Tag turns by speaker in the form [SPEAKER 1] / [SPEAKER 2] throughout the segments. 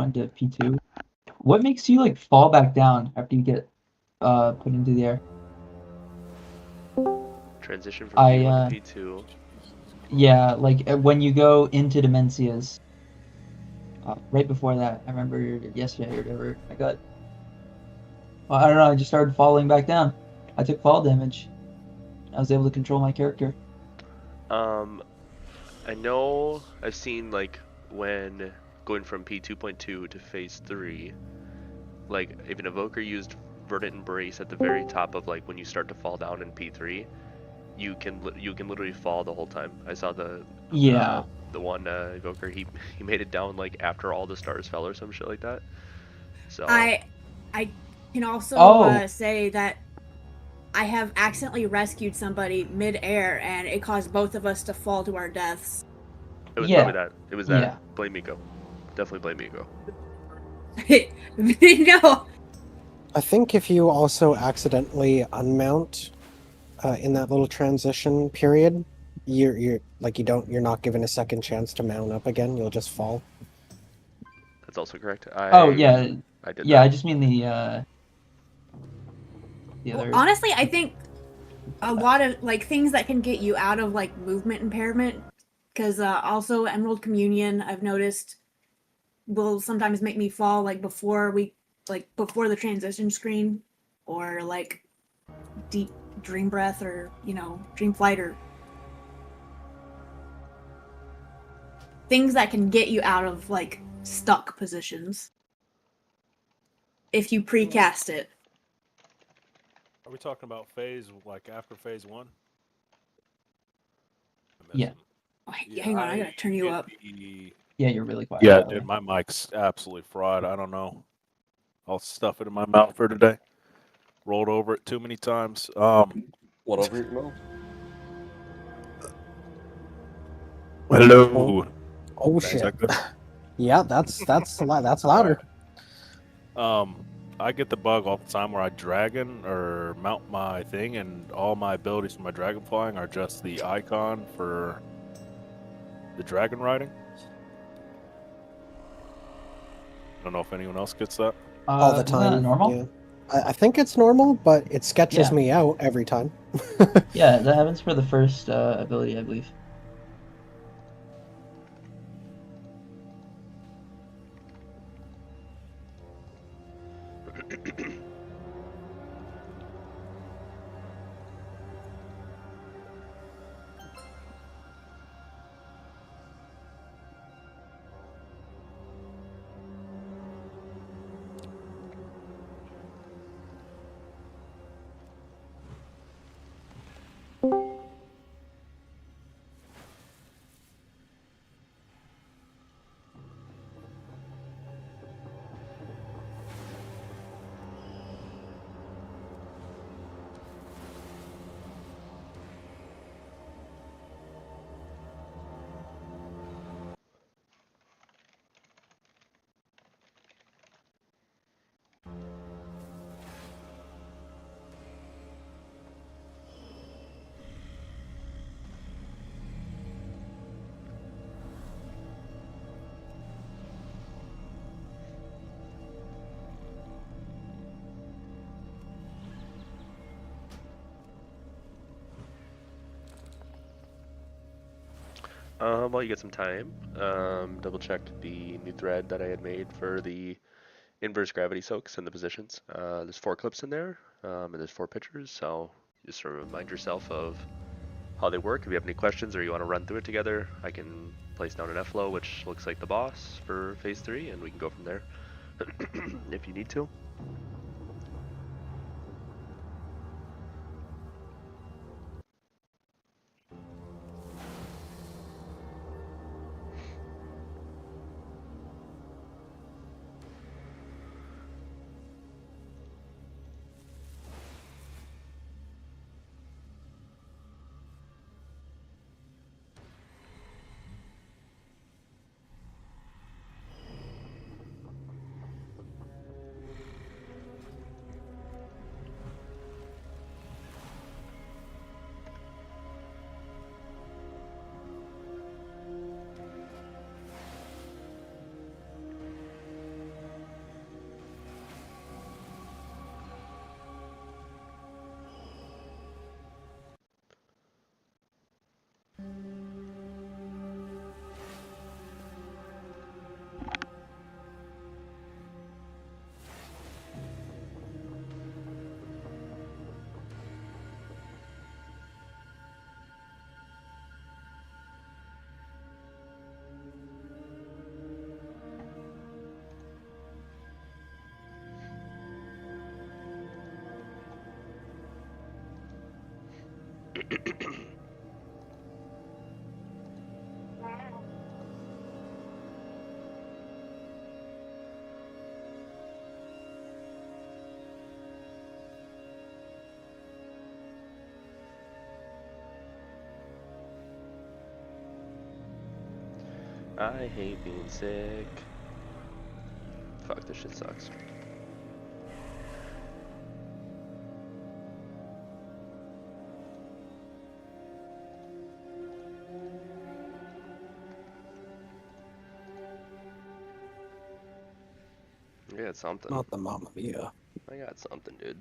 [SPEAKER 1] into P2. What makes you like fall back down after you get put into the air?
[SPEAKER 2] Transition from P1 to P2.
[SPEAKER 1] Yeah, like when you go into Dimensius, right before that, I remember yesterday or whatever, I don't know, I just started falling back down. I took fall damage. I was able to control my character.
[SPEAKER 2] Um, I know I've seen like when going from P2.2 to Phase 3, like if an evoker used Verdant Embrace at the very top of like when you start to fall down in P3, you can literally fall the whole time. I saw
[SPEAKER 1] Yeah.
[SPEAKER 2] the one evoker he made it down like after all the stars fell or some shit like that. So
[SPEAKER 3] I can also
[SPEAKER 1] Oh,
[SPEAKER 3] say that I have accidentally rescued somebody mid-air, and it caused both of us to fall to our deaths.
[SPEAKER 2] it was probably
[SPEAKER 1] yeah.
[SPEAKER 2] that. It was that.
[SPEAKER 1] Yeah.
[SPEAKER 2] Blame Miko. Definitely blame Miko.
[SPEAKER 3] No.
[SPEAKER 4] I think if you also accidentally unmount in that little transition period, you're like you're not given a second chance to mount up again. You'll just fall.
[SPEAKER 2] That's also correct.
[SPEAKER 1] Oh, yeah.
[SPEAKER 2] I did
[SPEAKER 1] Yeah,
[SPEAKER 2] that.
[SPEAKER 1] I just mean the
[SPEAKER 3] Well,
[SPEAKER 1] other
[SPEAKER 3] honestly, I think a lot of like things that can get you out of like movement impairment, because also Emerald Communion, I've noticed, will sometimes make me fall like before the transition screen, or like deep dream breath, or dream flight, or things that can get you out of like stuck positions if you precast it.
[SPEAKER 5] Are we talking about phase, like after phase 1?
[SPEAKER 1] Yeah.
[SPEAKER 5] Yeah,
[SPEAKER 3] Hang on, I gotta turn you up.
[SPEAKER 1] Yeah, you're really quiet.
[SPEAKER 5] Yeah,
[SPEAKER 1] by the
[SPEAKER 5] dude,
[SPEAKER 1] way.
[SPEAKER 5] my mic's absolutely fried. I don't know. I'll stuff it in my mouth for today. Rolled over it too many times.
[SPEAKER 6] What over your mouth?
[SPEAKER 5] Hello.
[SPEAKER 4] Oh
[SPEAKER 5] Is
[SPEAKER 4] shit!
[SPEAKER 5] that good?
[SPEAKER 4] Yeah, that's louder.
[SPEAKER 5] I get the bug all the time where I dragon or mount my thing, and all my abilities for my dragon flying are just the icon for the dragon riding. I don't know if anyone else gets that.
[SPEAKER 4] All the
[SPEAKER 1] Isn't that
[SPEAKER 4] time.
[SPEAKER 1] normal?
[SPEAKER 4] Yeah. I think it's normal, but it sketches
[SPEAKER 1] Yeah.
[SPEAKER 4] me out every time.
[SPEAKER 1] Yeah, that happens for the first ability, I believe.
[SPEAKER 2] While you get some time, double check the new thread that I had made for the inverse gravity soaks and the positions. There's 4 clips in there, and there's 4 pictures, so just sort of remind yourself of how they work. If you have any questions or you want to run through it together, I can place down an F-flow, which looks like the boss for phase 3, and we can go from there if you need to. I hate being sick. Fuck, this shit sucks. I got something.
[SPEAKER 4] Not the Mamma Mia.
[SPEAKER 2] I got something, dude.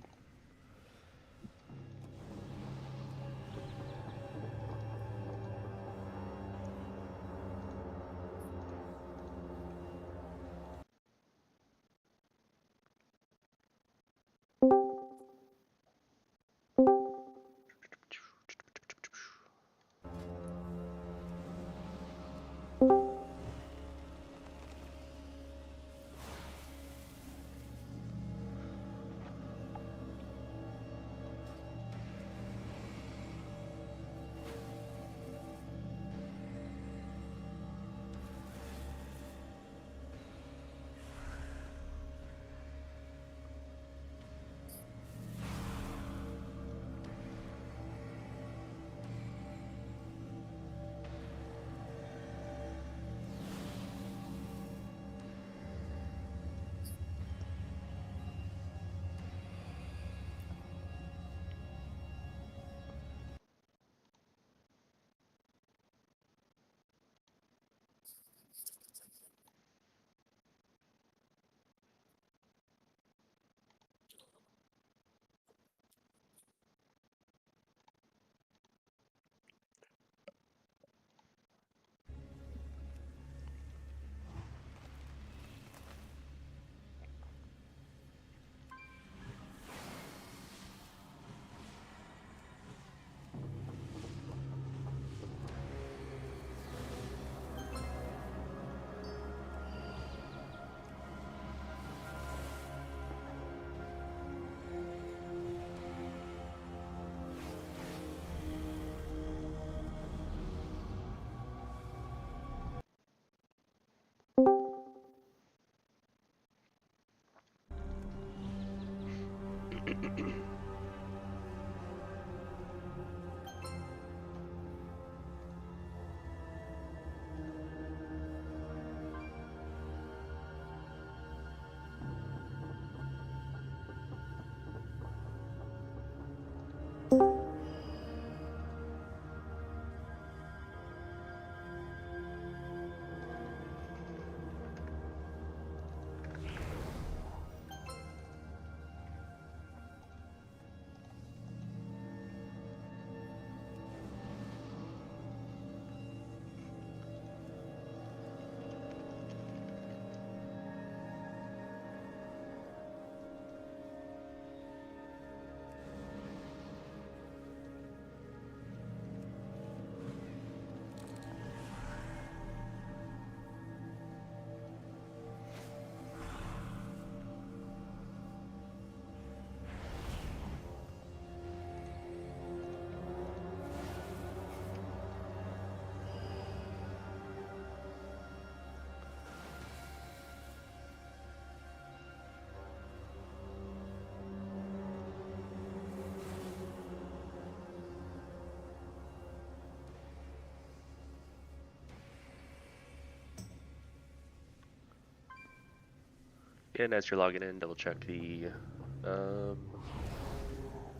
[SPEAKER 2] And as you're logging in, double check the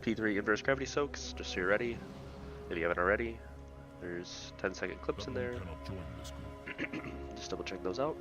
[SPEAKER 2] P3 inverse gravity soaks, just so you're ready. If you haven't already, there's 10-second clips in there. Just double check those out.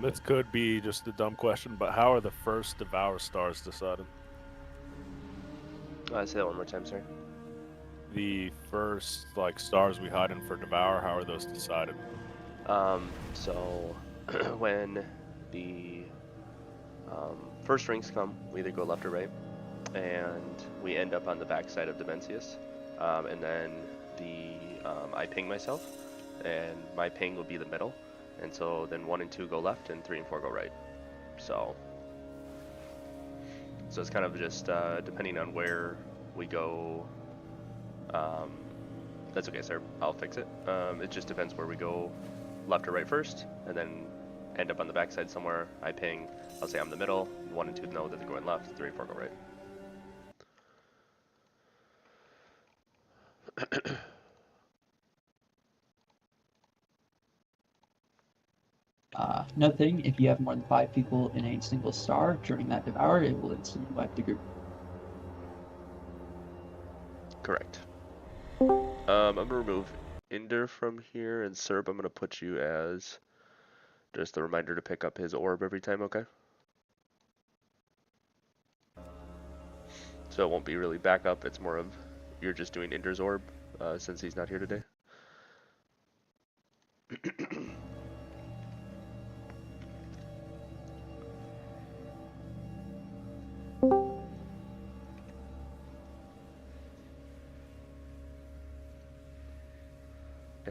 [SPEAKER 5] This could be just a dumb question, but how are the first Devour stars decided?
[SPEAKER 2] Say that one more time, sir.
[SPEAKER 5] The first stars we hide in for Devour, how are those decided?
[SPEAKER 2] So when the first rings come, we either go left or right, and we end up on the backside of Dimensius. And then I ping myself, and my ping will be the middle. And so then 1 and 2 go left, and 3 and 4 go right. So it's kind of just depending on where we go. That's okay, sir. I'll fix it. It just depends where we go, left or right first, and then end up on the backside somewhere. I ping. I'll say I'm the middle. 1 and 2 know that they're going left. 3 and 4 go right.
[SPEAKER 1] Note thing, if you have more than 5 people in a single star during that devour, it will instantly wipe the group.
[SPEAKER 2] Correct. I'm gonna remove Inder from here, and Serb, I'm gonna put you as just a reminder to pick up his orb every time, okay? So it won't be really backup, it's more of you're just doing Inder's orb since he's not here today.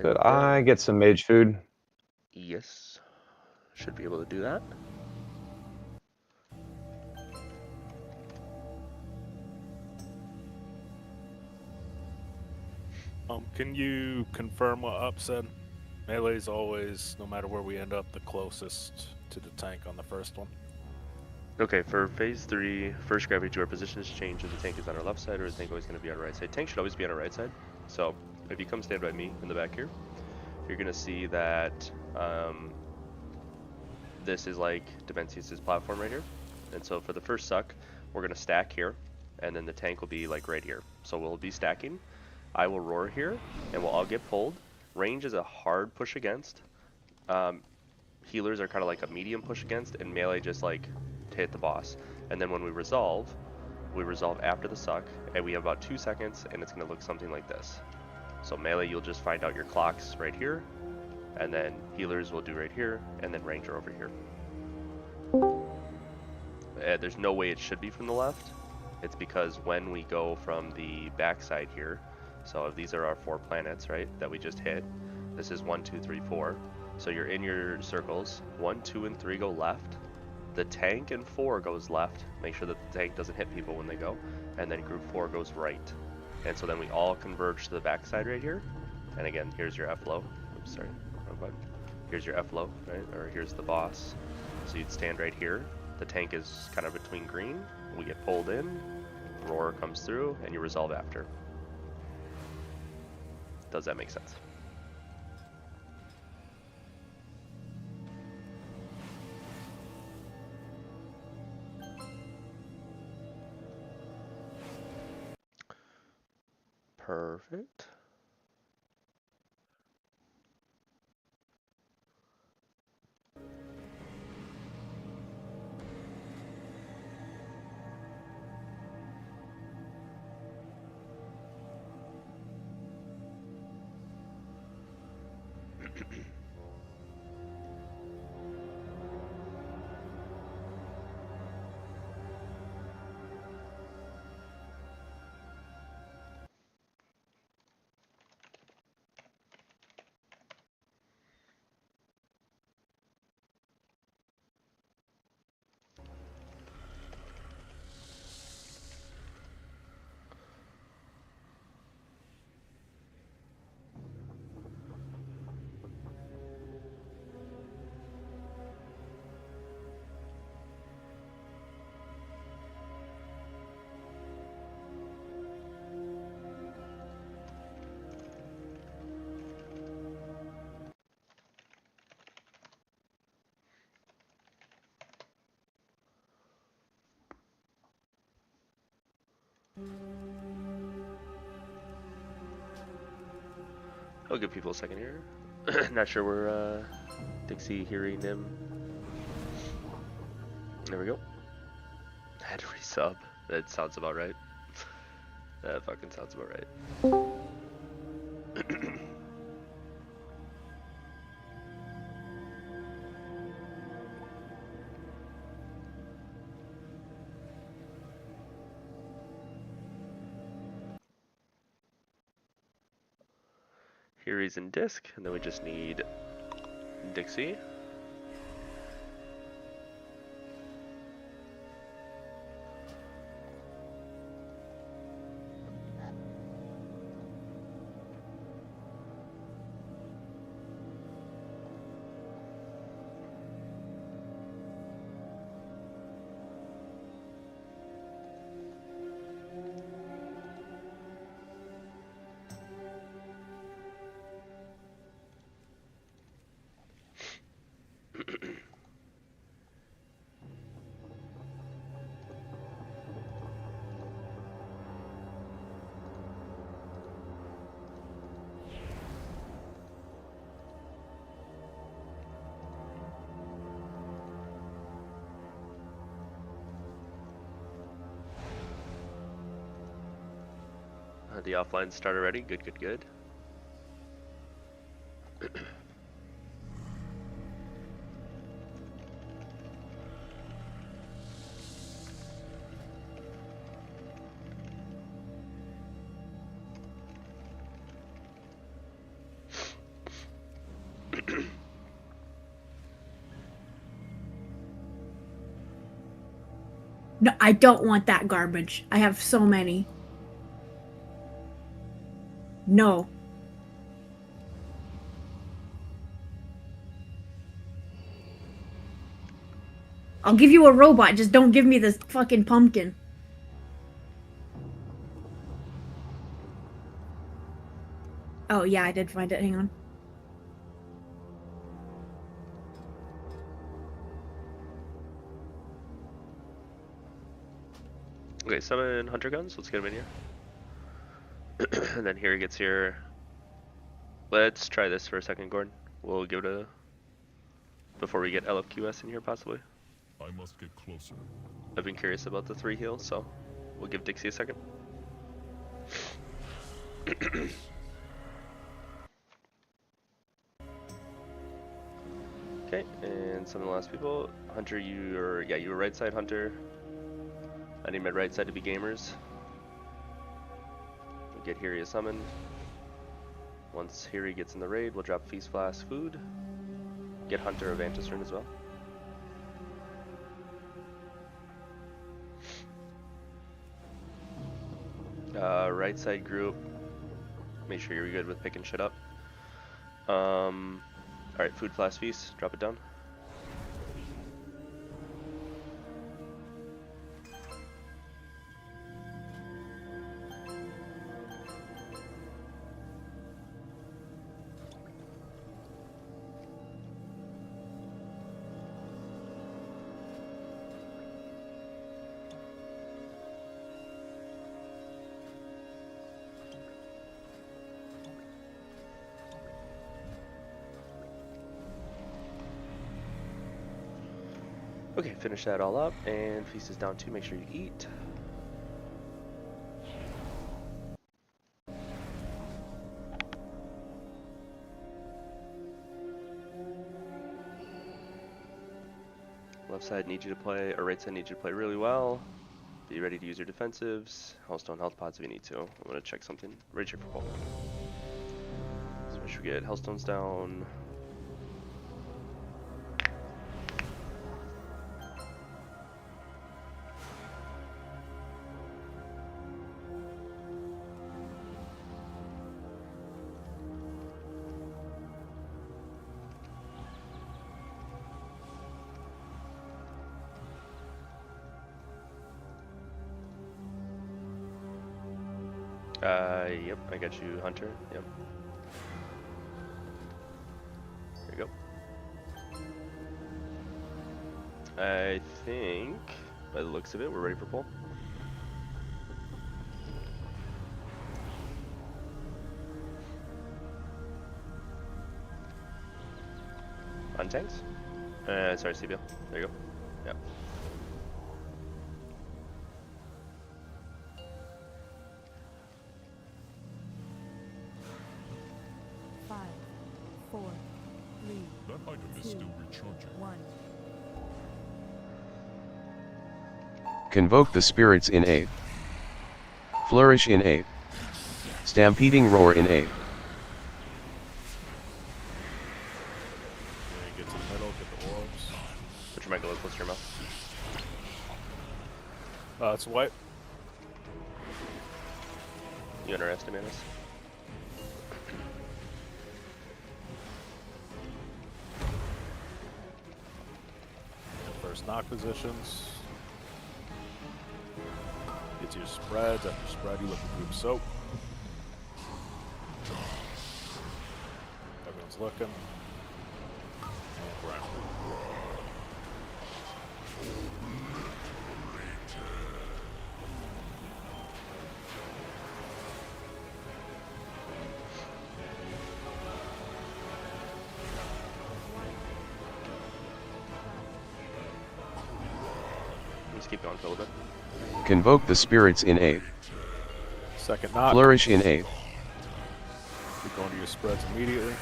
[SPEAKER 7] Could I get some mage food?
[SPEAKER 2] Yes. Should be able to do that.
[SPEAKER 5] Can you confirm what Up said? Melee's always, no matter where we end up, the closest to the tank on the first one.
[SPEAKER 2] Okay, for phase 3, first gravity to our positions change if the tank is on our left side or the tank always going to be on our right side. Tank should always be on our right side. So if you come stand by me in the back here, you're going to see that this is like Dimensius' platform right here. And so for the first suck, we're going to stack here, and then the tank will be like right here. So we'll be stacking. I will roar here, and we'll all get pulled. Range is a hard push against. Healers are kind of like a medium push against, and melee just like to hit the boss. And then when we resolve after the suck, and we have about 2 seconds, and it's going to look something like this. So melee, you'll just find out your clocks right here, and then healers will do right here, and then ranger over here. There's no way it should be from the left. It's because when we go from the backside here, so if these are our 4 planets, right, that we just hit, this is 1, 2, 3, 4. So you're in your circles. 1, 2, and 3 go left. The tank and 4 goes left. Make sure that the tank doesn't hit people when they go. And then group 4 goes right. And so then we all converge to the backside right here. And again, here's your F-low. Oops, sorry, wrong button. Here's your F-low, right? Or here's the boss. So you'd stand right here. The tank is kind of between green. We get pulled in. Roar comes through, and you resolve after. Does that make sense? Perfect. I'll give people a second here. Not sure where Dixie hearing him. There we go. I had to resub. That sounds about right. That fucking sounds about right. Here's in disc, and then we just need Dixie. The offline start already. Good, good, good.
[SPEAKER 3] No, I don't want that garbage. I have so many. No. I'll give you a robot, just don't give me this fucking pumpkin. Oh yeah, I did find it. Hang on.
[SPEAKER 2] Okay, summon Hunter Guns. Let's get him in here. And then here he gets here. Let's try this for a second, Gordon. We'll give it a... before we get LFQS in here, possibly.
[SPEAKER 8] I must get closer.
[SPEAKER 2] I've been curious about the 3 heals, so we'll give Dixie a second. Okay, and some of the last people. Hunter, you were right side, Hunter. I need my right side to be gamers. We'll get Hiri a summon. Once Hiri gets in the raid, we'll drop Feast Flask food. Get Hunter a Vantis Rune as well. Right side group, make sure you're good with picking shit up. Alright, food flask feast, drop it down. Okay, finish that all up, and feast is down too, make sure you eat. Left side needs you to play, or right side needs you to play really well. Be ready to use your defensives. Hellstone health pods if you need to. I'm gonna check something. Ready check for Paul. So make sure we get Hellstones down. Yep, I got you, Hunter. Yep. There you go. I think, by the looks of it, we're ready for pull. On tanks? Sorry, CBL. There you go. Yep.
[SPEAKER 9] Convoke the spirits in A. Flourish in A. Stampeding roar in A.
[SPEAKER 5] That's white.
[SPEAKER 2] You underestimate us.
[SPEAKER 5] First knock positions. Get to your spreads. After spread, you look at group soap. Everyone's looking. And ground.
[SPEAKER 2] Just keep going, Philip.
[SPEAKER 9] Convoke the spirits in 8th.
[SPEAKER 5] Second knock.
[SPEAKER 9] Flourish in 8th.
[SPEAKER 5] You're going to your spreads immediately.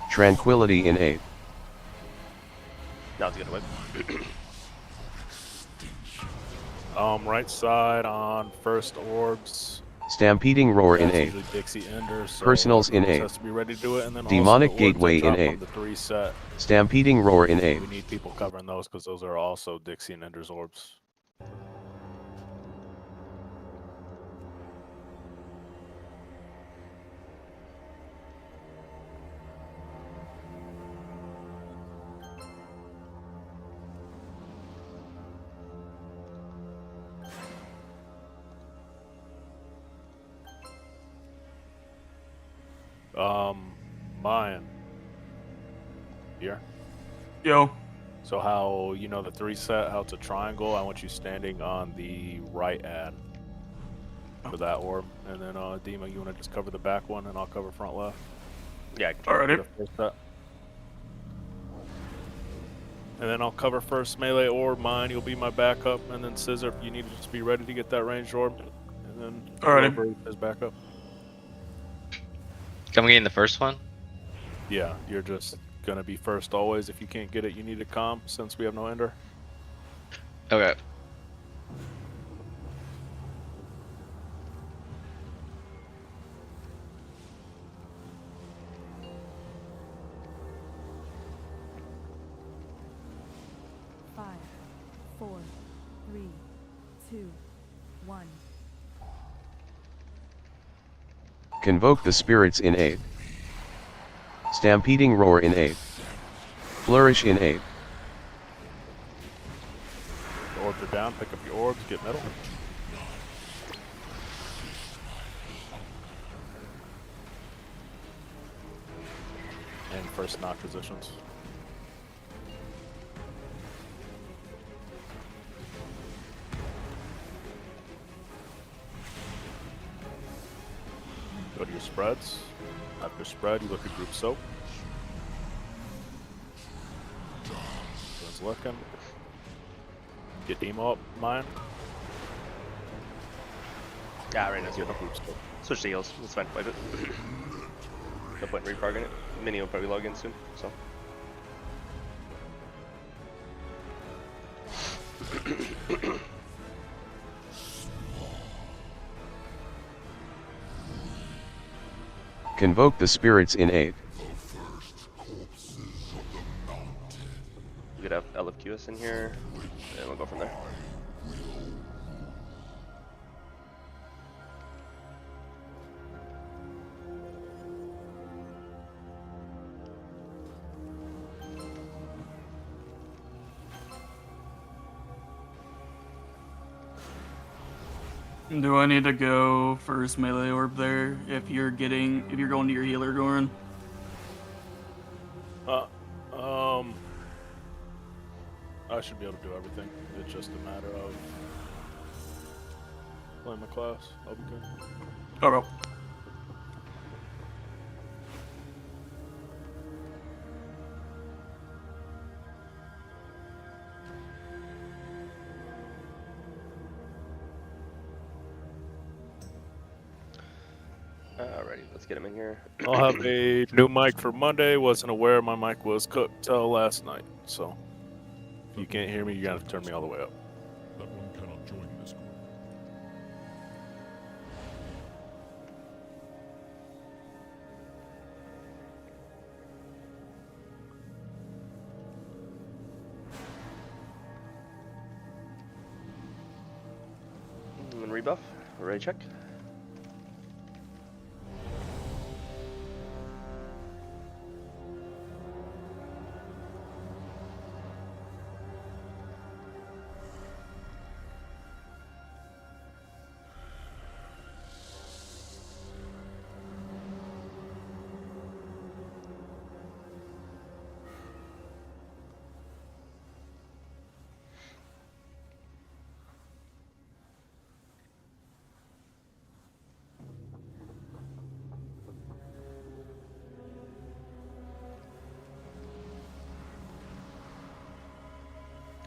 [SPEAKER 9] Tranquility in 8th.
[SPEAKER 2] Now it's gonna whip.
[SPEAKER 5] Right side on first orbs.
[SPEAKER 9] Stampeding roar in
[SPEAKER 5] That's
[SPEAKER 9] 8th.
[SPEAKER 5] usually Dixie Ender, so
[SPEAKER 9] Personals in
[SPEAKER 5] everyone
[SPEAKER 9] 8th.
[SPEAKER 5] has to be ready to do it, and then
[SPEAKER 9] Demonic
[SPEAKER 5] also the orbs that
[SPEAKER 9] gateway in
[SPEAKER 5] drop
[SPEAKER 9] 8th.
[SPEAKER 5] on the 3 set.
[SPEAKER 9] Stampeding roar in
[SPEAKER 5] We
[SPEAKER 9] 8th.
[SPEAKER 5] need people covering those because those are also Dixie and Ender's orbs. Mine. Here.
[SPEAKER 10] Yo.
[SPEAKER 5] So how, you know the 3 set, how it's a triangle, I want you standing on the right ad for that orb. And then Dima, you want to just cover the back one and I'll cover front left?
[SPEAKER 2] Yeah, I can try.
[SPEAKER 10] Alrighty.
[SPEAKER 5] The first set. And then I'll cover first melee orb, mine, you'll be my backup, and then Scissor, if you need to just be ready to get that ranged orb. And then
[SPEAKER 10] Alrighty.
[SPEAKER 5] whoever is backup.
[SPEAKER 11] Coming in the first one?
[SPEAKER 5] Yeah, you're just gonna be first always. If you can't get it, you need a comp since we have no ender.
[SPEAKER 11] Okay.
[SPEAKER 12] Five, 4, 3, 2, 1.
[SPEAKER 9] Convoke the spirits in 8th. Stampeding roar in 8th. Flourish in 8th.
[SPEAKER 5] The orbs are down, pick up your orbs, get middle. And first knock positions. Go to your spreads. After spread, you look at group soap. Everyone's looking. Get Demo up, mine.
[SPEAKER 2] Yeah, right now it's
[SPEAKER 5] Get
[SPEAKER 2] good.
[SPEAKER 5] the group soap.
[SPEAKER 2] Switch to heals. It's fine. Wipe it. No point in reprogging it. Mini will probably log in soon, so.
[SPEAKER 9] Convoke the spirits in 8th.
[SPEAKER 2] You could have LFQS in here, and we'll go from there.
[SPEAKER 10] Do I need to go first melee orb there if you're going to your healer, Goran?
[SPEAKER 5] I should be able to do everything. It's just a matter of playing my class. I'll be good.
[SPEAKER 10] Okay.
[SPEAKER 2] Alrighty, let's get him in here.
[SPEAKER 5] I'll have a new mic for Monday. Wasn't aware my mic was cooked till last night, so if you can't hear me, you're gonna have to turn me all the way up.
[SPEAKER 8] That one cannot join this group.
[SPEAKER 2] rebuff. Ready check.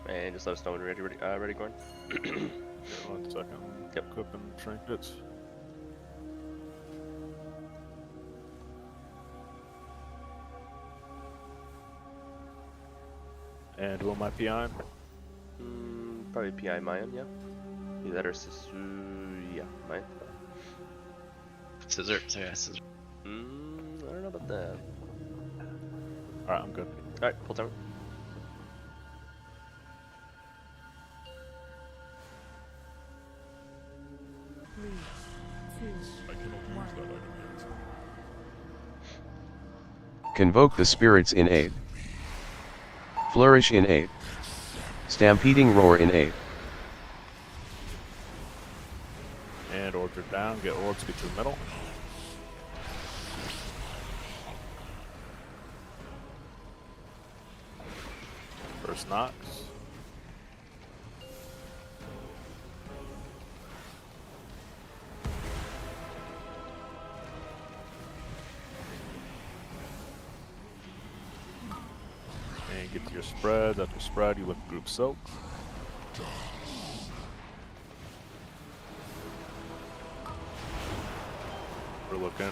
[SPEAKER 2] And just let us know when you're ready, Gordon.
[SPEAKER 5] 1 second.
[SPEAKER 2] Yep.
[SPEAKER 5] Equipping trinkets. And who am I PI'ing?
[SPEAKER 2] Probably PI Mayan, yeah. Either that or yeah, Mayan.
[SPEAKER 11] Scissor. So yeah, scissor.
[SPEAKER 2] I don't know about that.
[SPEAKER 5] Alright, I'm good.
[SPEAKER 2] Alright, pull timer.
[SPEAKER 8] I cannot use that item yet.
[SPEAKER 9] Convoke the spirits in aid. Flourish in aid. Stampeding roar in aid.
[SPEAKER 5] And orbs are down. Get orbs, get to the middle. First Nox. And get to your spreads. After spread, you look group soak.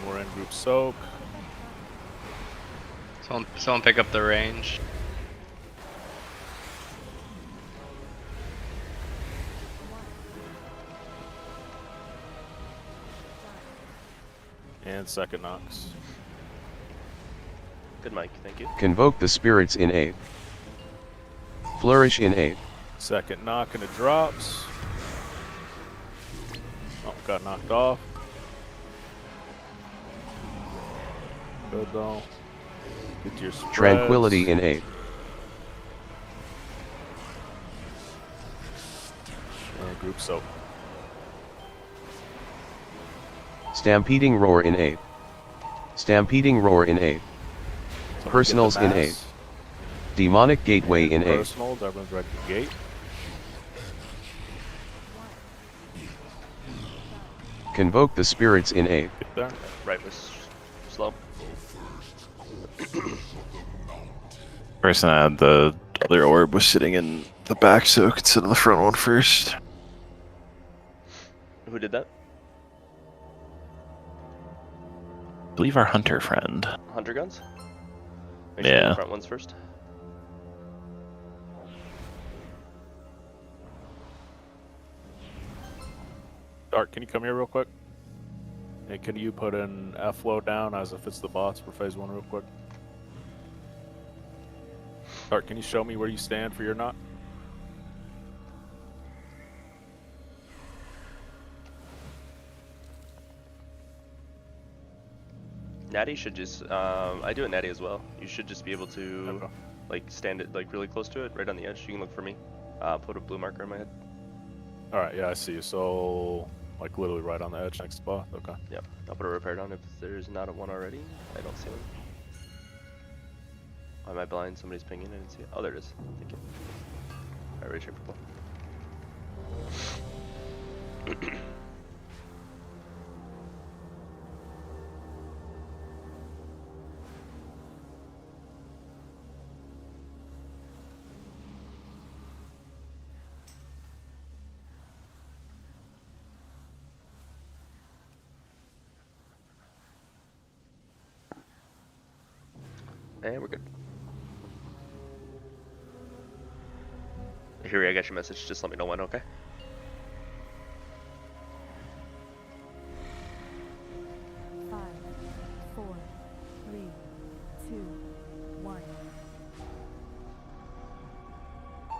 [SPEAKER 5] We're in group soak.
[SPEAKER 11] Someone pick up the range.
[SPEAKER 5] And second Nox.
[SPEAKER 2] Good Mike, thank you.
[SPEAKER 9] Convoke the spirits in aid. Flourish in aid.
[SPEAKER 5] Second knock and it drops. Oh, got knocked off. Good though. Get to your spreads.
[SPEAKER 9] Tranquility in aid.
[SPEAKER 5] And group soak.
[SPEAKER 9] Stampeding roar in aid. Stampeding roar in aid. Personals in aid. Demonic gateway in aid.
[SPEAKER 5] Personals, everyone's ready to gate.
[SPEAKER 9] Convoke the spirits in aid.
[SPEAKER 5] Get there.
[SPEAKER 2] Right was slow.
[SPEAKER 13] Person I had the other orb was sitting in the back, so I could sit on the front one first.
[SPEAKER 2] Who did that?
[SPEAKER 13] I believe our hunter friend.
[SPEAKER 2] Hunter guns? Make
[SPEAKER 13] Yeah.
[SPEAKER 2] sure the front ones first.
[SPEAKER 5] Dark, can you come here real quick? And can you put an F-flow down as if it's the bots for phase 1 real quick? Dark, can you show me where you stand for your knot?
[SPEAKER 2] Natty should just, I do a Natty as well. You should just be able to,
[SPEAKER 5] Okay.
[SPEAKER 2] like, stand it, like, really close to it, right on the edge. You can look for me. Put a blue marker in my head.
[SPEAKER 5] Alright, yeah, I see you. So, like, literally right on the edge next spot? Okay.
[SPEAKER 2] Yep. I'll put a repair down if there's not one already. I don't see one. Am I blind? Somebody's pinging. I didn't see it. Oh, there it is. Thank you. Alright, ready, check purple. And we're good. Here, I got your message. Just let me know when, okay?
[SPEAKER 12] Five, 4, 3, 2, 1.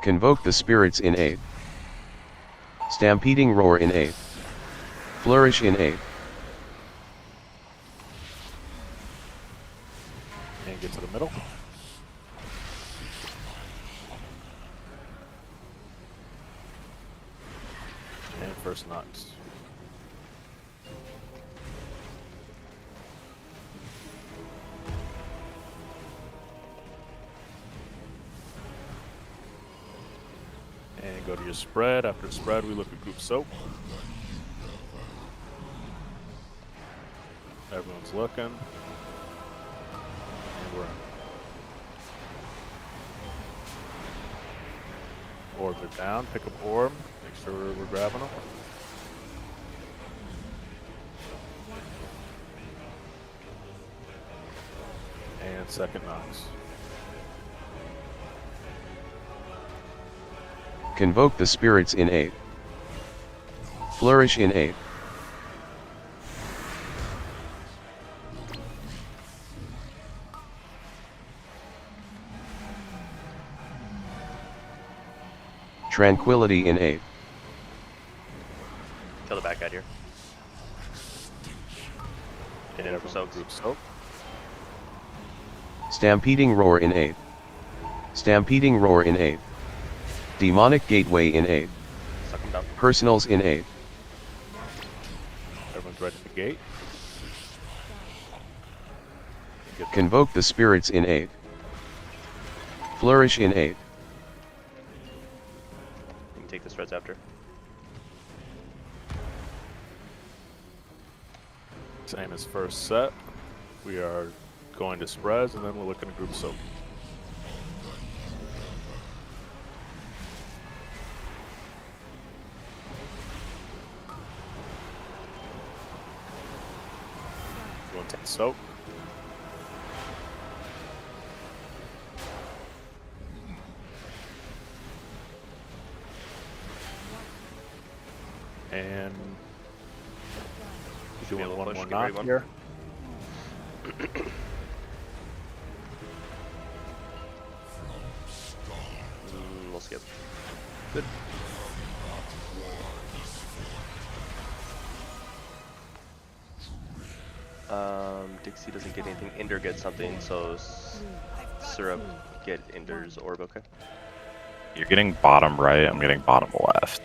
[SPEAKER 9] Convoke the spirits in aid. Stampeding roar in aid. Flourish in 8.
[SPEAKER 5] And get to the middle. And first knots. And go to your spread. After spread, we look at group soap. Everyone's looking. And we're in. Orbs are down. Pick up orb. Make sure we're grabbing them. And second knocks.
[SPEAKER 9] Convoke the spirits in 8. Flourish in 8. Tranquility in 8.
[SPEAKER 2] Kill the back guy here. Get in for soaks.
[SPEAKER 9] Stampeding roar in 8. Stampeding roar in 8. Demonic gateway in 8.
[SPEAKER 2] Suck him down.
[SPEAKER 9] Personals in 8.
[SPEAKER 5] Everyone's ready for the gate.
[SPEAKER 9] Convoke the spirits in 8. Flourish in 8.
[SPEAKER 2] You can take the threads after.
[SPEAKER 5] Same as first set. We are going to spreads and then we're looking at group soap. You want to take soap? And doing one more knock here.
[SPEAKER 2] We'll skip. Good. Dixie doesn't get anything. Ender gets something, so Syrup get Ender's orb, okay?
[SPEAKER 13] You're getting bottom right, I'm getting bottom left.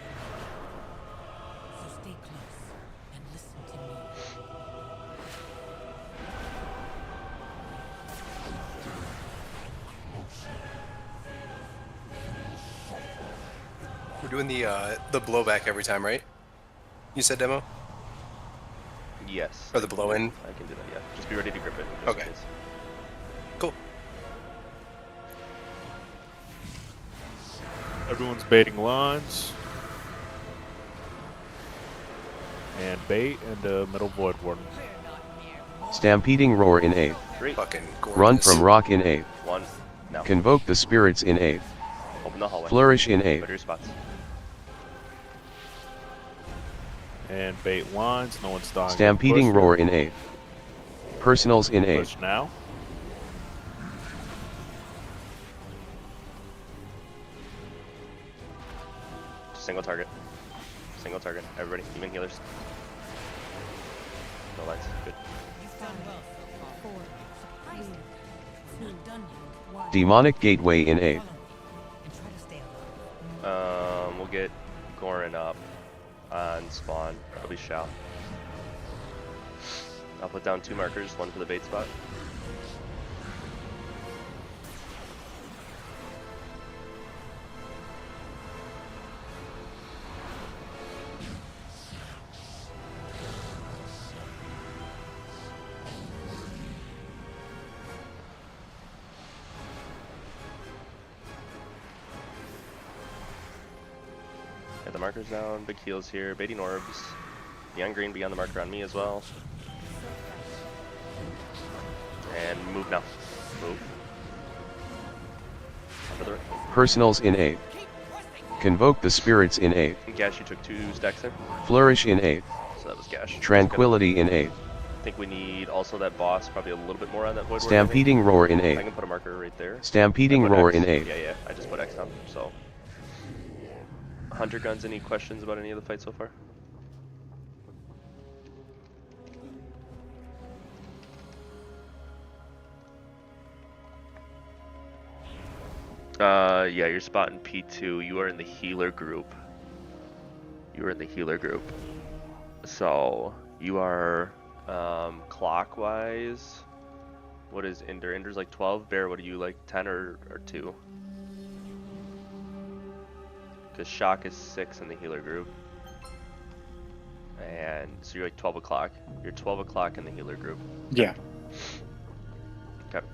[SPEAKER 14] We're doing the blowback every time, right? You said demo?
[SPEAKER 2] Yes.
[SPEAKER 14] Or the blow in?
[SPEAKER 2] I can do that, yeah. Just be ready to grip it.
[SPEAKER 14] Okay. Cool.
[SPEAKER 5] Everyone's baiting lines. And bait and middle void warden.
[SPEAKER 9] Stampeding roar in 8.
[SPEAKER 14] Fucking gorgeous.
[SPEAKER 9] Run from rock in 8.
[SPEAKER 2] 1. Now.
[SPEAKER 9] Convoke the spirits in 8.
[SPEAKER 2] Open the hallway.
[SPEAKER 9] Flourish in 8.
[SPEAKER 2] Put your spots.
[SPEAKER 5] And bait lines, no one's dying.
[SPEAKER 9] Stampeding
[SPEAKER 5] Push.
[SPEAKER 9] roar in 8. Personals in 8.
[SPEAKER 5] Push now.
[SPEAKER 2] Single target. Single target. Everybody, even healers. No lights. Good.
[SPEAKER 9] Demonic gateway in 8.
[SPEAKER 2] We'll get Goran up on spawn. That'll be Shao. I'll put down 2 markers, one for the bait spot. Get the markers down, big heals here, baiting orbs. Beyond green, beyond the marker on me as well. And move now. Move. Under the right.
[SPEAKER 9] Personals in 8. Convoke the spirits in 8.
[SPEAKER 2] Gash, you took 2 stacks there.
[SPEAKER 9] Flourish in 8.
[SPEAKER 2] So that was Gash.
[SPEAKER 9] Tranquility in 8.
[SPEAKER 2] I think we need also that boss, probably a little bit more on that void.
[SPEAKER 9] Stampeding roar in 8.
[SPEAKER 2] I can put a marker right there.
[SPEAKER 9] Stampeding roar
[SPEAKER 2] X.
[SPEAKER 9] in 8.
[SPEAKER 2] Yeah, I just put X down. So, Hunter Guns, any questions about any of the fights so far? Yeah, you're spotting P2. You are in the healer group. You are in the healer group. So you are clockwise. What is Ender? Ender's like 12. Bear, what are you like? 10 or 2? Because Shock is 6 in the healer group. And so you're like 12 o'clock. You're 12 o'clock in the healer group.
[SPEAKER 15] Yeah.
[SPEAKER 2] Okay.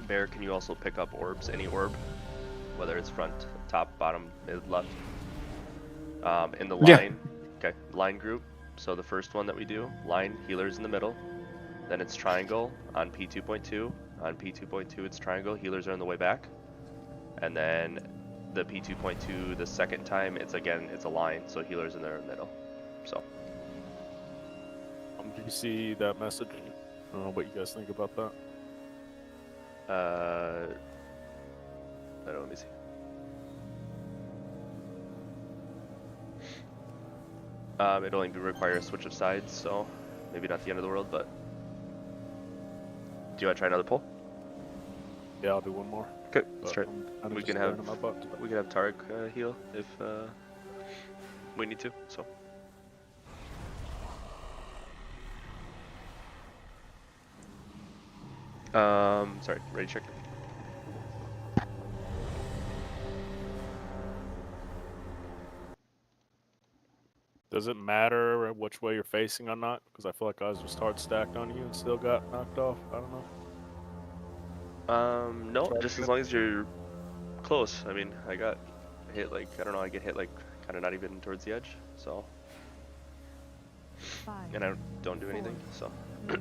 [SPEAKER 2] Bear, can you also pick up orbs? Any orb? Whether it's front, top, bottom, mid, left. In the line. Okay, line group. So the first one that we do, line, healers in the middle. Then it's triangle on P2.2. On P2.2 it's triangle, healers are on the way back. And then the P2.2, the second time, it's a line, so healers in the middle. So.
[SPEAKER 5] Do you see that message? I don't know what you guys think about that.
[SPEAKER 2] Let me see. It'd only require a switch of sides, so maybe not the end of the world, but. Do you want to try another pull?
[SPEAKER 5] Yeah, I'll do one more.
[SPEAKER 2] Okay, let's try it. We can have Tarek heal if we need to. So. Sorry, ready check.
[SPEAKER 5] Does it matter which way you're facing or not? Because I feel like I was just hard stacked on you and still got knocked off. I don't know.
[SPEAKER 2] No, just as long as you're close. I mean, I got hit like, I don't know, I get hit like kind of not even towards the edge, so. And I don't do anything, so.
[SPEAKER 12] 2,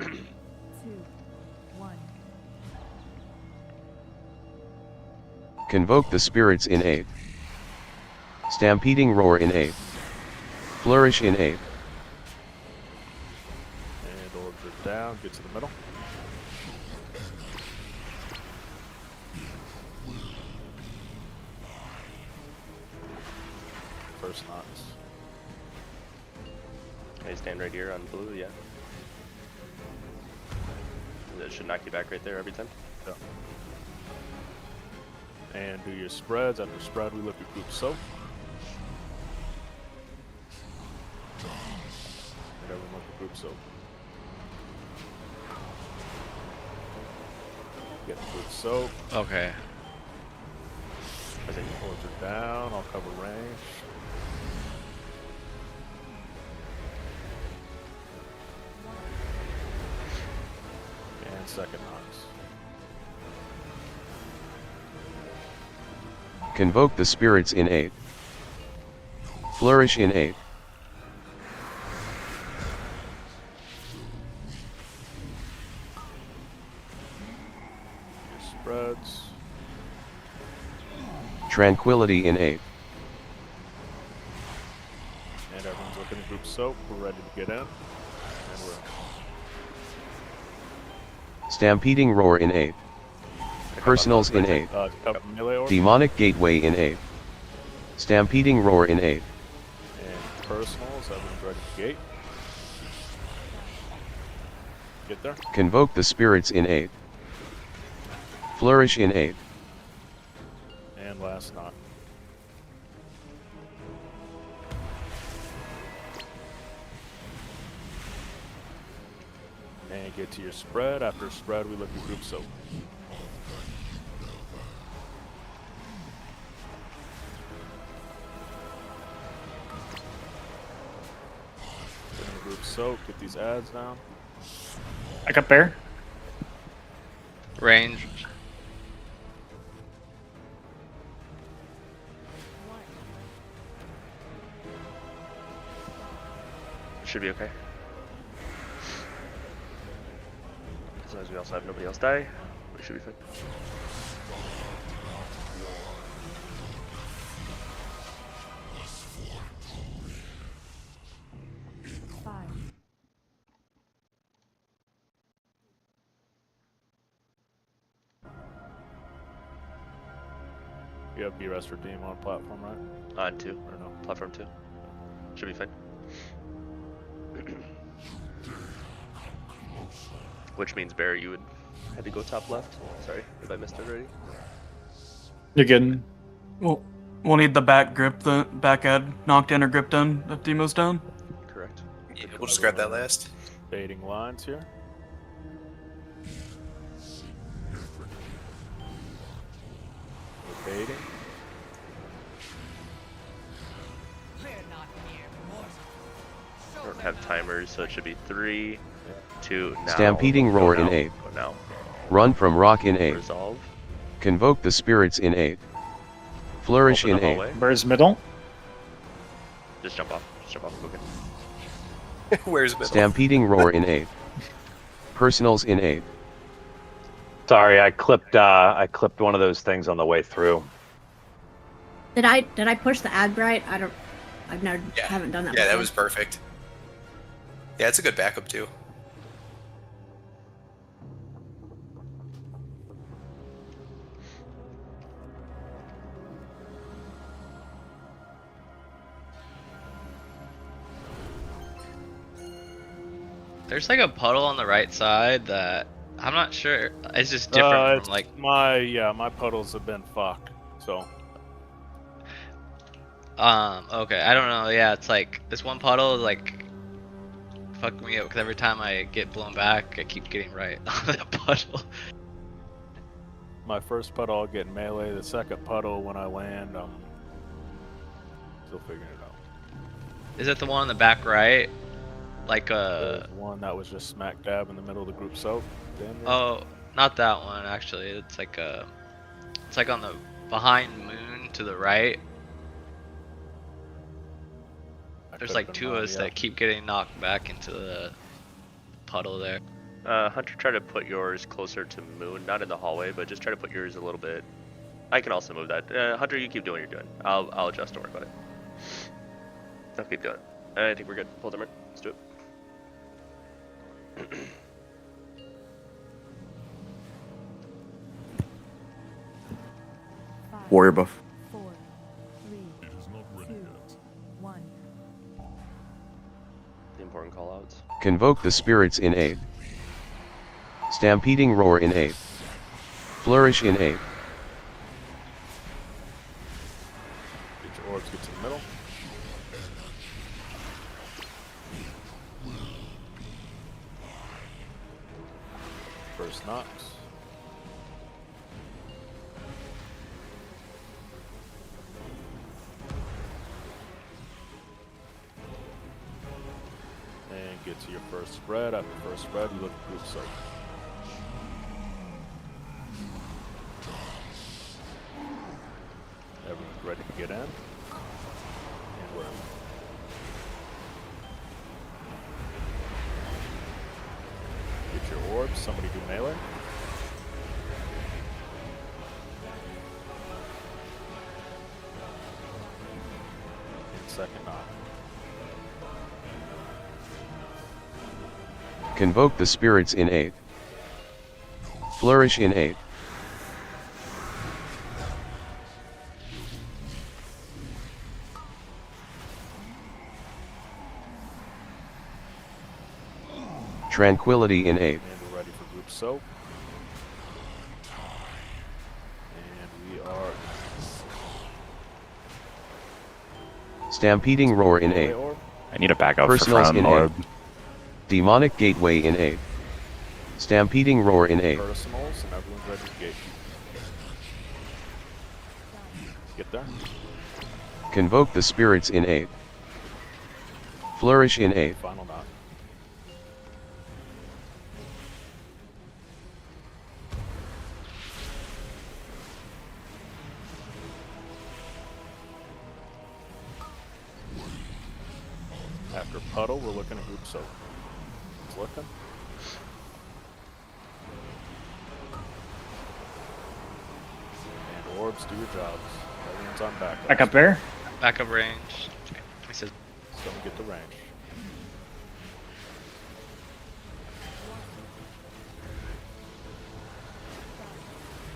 [SPEAKER 12] 1.
[SPEAKER 9] Convoke the spirits in aid. Stampeding roar in aid. Flourish in aid.
[SPEAKER 5] And orbs are down, get to the middle. First knots.
[SPEAKER 2] Can I stand right here on blue? Yeah. That should knock you back right there every time.
[SPEAKER 5] Yeah. And do your spreads. After spread, we lift your group soap. And everyone lift the group soap. Get the group soap.
[SPEAKER 11] Okay.
[SPEAKER 5] I think the orbs are down. I'll cover range. And second knocks.
[SPEAKER 9] Convoke the spirits in aid. Flourish in aid.
[SPEAKER 5] Your spreads.
[SPEAKER 9] Tranquility in aid.
[SPEAKER 5] And everyone's looking at group soap. We're ready to get in. And we're in.
[SPEAKER 9] Stampeding roar in aid. Personals in aid. Demonic gateway in aid. Stampeding roar in aid.
[SPEAKER 5] And personals, everyone's ready to gate. Get there.
[SPEAKER 9] Convoke the spirits in aid. Flourish in aid.
[SPEAKER 5] And last knot. And get to your spread. After spread, we look at group soap. Group soap, get these ads down.
[SPEAKER 15] I got bear.
[SPEAKER 11] Range.
[SPEAKER 2] Should be okay. As long as we also have nobody else die, we should be fine.
[SPEAKER 5] You have B-Rest Redeem on platform, right?
[SPEAKER 2] On 2.
[SPEAKER 5] Or no?
[SPEAKER 2] Platform 2. Should be fine. Which means, Bear, you would had to go top left. Sorry if I missed it already.
[SPEAKER 15] You're good.
[SPEAKER 10] We'll need the back grip, the back ad knocked in or gripped in if Demo's down.
[SPEAKER 2] Correct.
[SPEAKER 14] Yeah, we'll just grab that last.
[SPEAKER 5] Baiting lines here. We're baiting.
[SPEAKER 2] I don't have timers, so it should be 3, 2, now.
[SPEAKER 9] Stampeding roar in 8.
[SPEAKER 2] Go now.
[SPEAKER 9] Run from rock in 8.
[SPEAKER 2] Resolve.
[SPEAKER 9] Convoke the spirits in 8. Flourish
[SPEAKER 2] Open
[SPEAKER 9] in
[SPEAKER 2] the
[SPEAKER 9] 8.
[SPEAKER 2] hallway.
[SPEAKER 15] Where's middle?
[SPEAKER 2] Just jump off. Just jump off and book it.
[SPEAKER 14] Where's middle?
[SPEAKER 9] Stampeding roar in 8. Personals in 8.
[SPEAKER 7] Sorry, I clipped one of those things on the way through.
[SPEAKER 3] Did I push the ad bright? I've never haven't done that.
[SPEAKER 14] Yeah, that
[SPEAKER 3] before.
[SPEAKER 14] was perfect. Yeah, it's a good backup too.
[SPEAKER 11] There's like a puddle on the right side that I'm not sure. It's just different from like
[SPEAKER 5] my puddles have been fucked. So.
[SPEAKER 11] Okay, I don't know. Yeah, it's like this one puddle is like fucking me up because every time I get blown back, I keep getting right on that puddle.
[SPEAKER 5] My first puddle, I'll get melee. The second puddle, when I land, I'm still figuring it out.
[SPEAKER 11] Is it the one on the back right? Like
[SPEAKER 5] There's one that was just smack dab in the middle of the group soap.
[SPEAKER 11] Oh, not that one actually. It's like on the behind moon to the right. There's like two of us that keep getting knocked back into the puddle there.
[SPEAKER 2] Hunter, try to put yours closer to moon, not in the hallway, but just try to put yours a little bit. I can also move that. Hunter, you keep doing what you're doing. I'll adjust. Don't worry about it. I'll keep doing it. I think we're good. Pull them in. Let's do it.
[SPEAKER 13] Warrior buff.
[SPEAKER 12] 4, 3, 2, 1.
[SPEAKER 2] The important callouts.
[SPEAKER 9] Convoke the spirits in 8. Stampeding roar in 8. Flourish in 8.
[SPEAKER 5] Get your orbs, get to the middle. First knocks. And get to your first spread. After first spread, you look at group soap. Everyone's ready to get in. And we're in. Get your orbs. Somebody do melee. And second knock.
[SPEAKER 9] Convoke the spirits in 8. Flourish in 8. Tranquility in 8.
[SPEAKER 5] And we're ready for group soap. And we are
[SPEAKER 9] Stampeding roar in 8.
[SPEAKER 13] I need a backup for
[SPEAKER 9] Personals
[SPEAKER 13] front
[SPEAKER 9] in
[SPEAKER 13] orb.
[SPEAKER 9] 8. Demonic gateway in 8. Stampeding roar in 8.
[SPEAKER 5] personals, and everyone's ready to gate. Get there.
[SPEAKER 9] Convoke the spirits in 8. Flourish in 8.
[SPEAKER 5] Final knock. After puddle, we're looking at group soap. It's looking. And orbs, do your jobs. Everyone's on back.
[SPEAKER 15] Back up there.
[SPEAKER 11] Backup range. He says,
[SPEAKER 5] Don't get the range.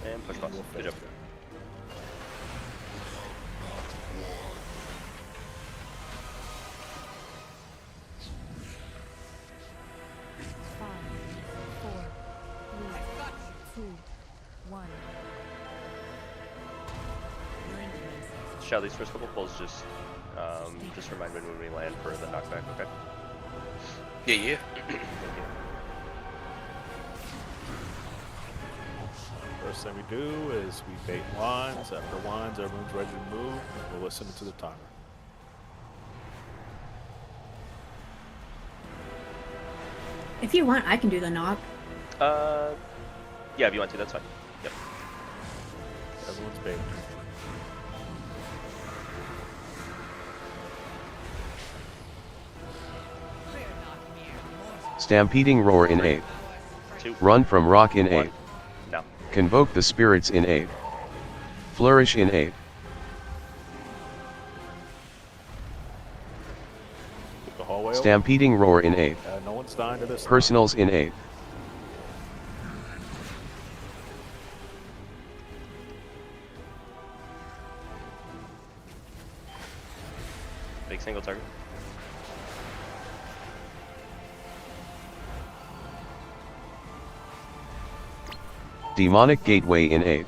[SPEAKER 2] And push box. Good job.
[SPEAKER 12] Four, three, two, one.
[SPEAKER 2] Shall these first couple pulls just remind me when we land for the knockback, okay?
[SPEAKER 14] Yeah.
[SPEAKER 2] Thank you.
[SPEAKER 5] First thing we do is we bait lines. After lines, everyone's ready to move. We'll listen to the timer.
[SPEAKER 3] If you want, I can do the knock.
[SPEAKER 2] Yeah, if you want to, that's fine. Yep.
[SPEAKER 5] Everyone's baiting.
[SPEAKER 9] Stampeding Roar in A.
[SPEAKER 2] 2.
[SPEAKER 9] Run from Rock in A.
[SPEAKER 2] 1. No.
[SPEAKER 9] Convoke the Spirits in A. Flourish in A.
[SPEAKER 5] The hallway
[SPEAKER 9] Stampeding Roar in A.
[SPEAKER 5] no one's dying to this.
[SPEAKER 9] Personals in A.
[SPEAKER 2] Big single target.
[SPEAKER 9] Demonic Gateway in A.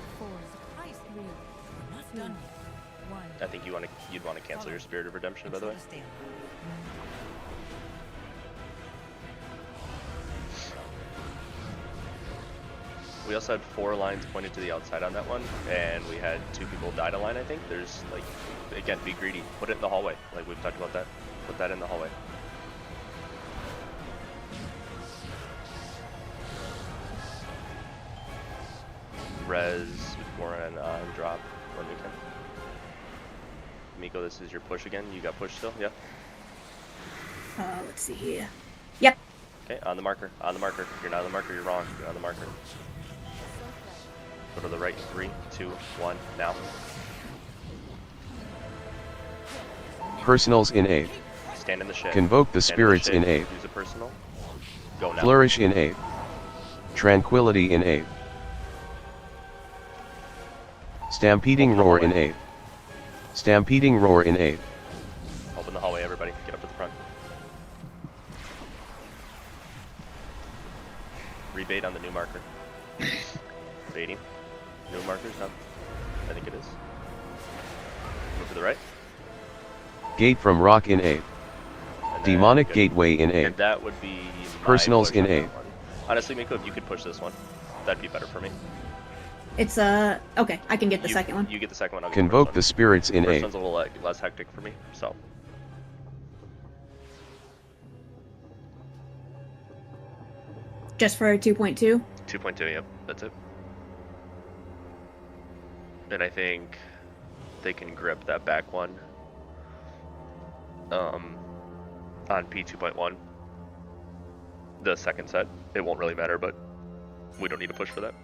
[SPEAKER 2] I think you'd want to cancel your Spirit of Redemption, by the way. We also had 4 lines pointed to the outside on that one, and we had 2 people died a line, I think. There's, like, again, be greedy. Put it in the hallway. Like, we've talked about that. Put that in the hallway. Res Warren on drop when we can. Miko, this is your push again. You got push still? Yeah?
[SPEAKER 3] Let's see here. Yep.
[SPEAKER 2] Okay, on the marker. On the marker. If you're not on the marker, you're wrong. You're on the marker. Go to the right. 3, 2, 1, now.
[SPEAKER 9] Personals in A.
[SPEAKER 2] Stand in the shed.
[SPEAKER 9] Convoke the
[SPEAKER 2] Stand
[SPEAKER 9] Spirits in A.
[SPEAKER 2] Use a personal. Go now.
[SPEAKER 9] Flourish in A. Tranquility in A. Stampeding Roar in A. Stampeding Roar in A.
[SPEAKER 2] Open the hallway, everybody. Get up to the front. Rebait on the new marker. Baiting. New markers, huh? I think it is. Move to the right.
[SPEAKER 9] Gate from Rock in A. Demonic Gateway in A.
[SPEAKER 2] And that would be
[SPEAKER 9] Personals
[SPEAKER 2] push
[SPEAKER 9] in
[SPEAKER 2] on
[SPEAKER 9] A.
[SPEAKER 2] that one. Honestly, Miko, if you could push this one, that'd be better for me.
[SPEAKER 3] It's okay. I can get the second one.
[SPEAKER 2] You get the second one. I'll get
[SPEAKER 9] Convoke
[SPEAKER 2] the
[SPEAKER 9] the Spirits in
[SPEAKER 2] first
[SPEAKER 9] A.
[SPEAKER 2] one's a little less hectic for me, so.
[SPEAKER 3] Just for 2.2?
[SPEAKER 2] 2.2, yep, that's it. And I think they can grip that back one on P2.1. The second set. It won't really matter, but we don't need to push for that.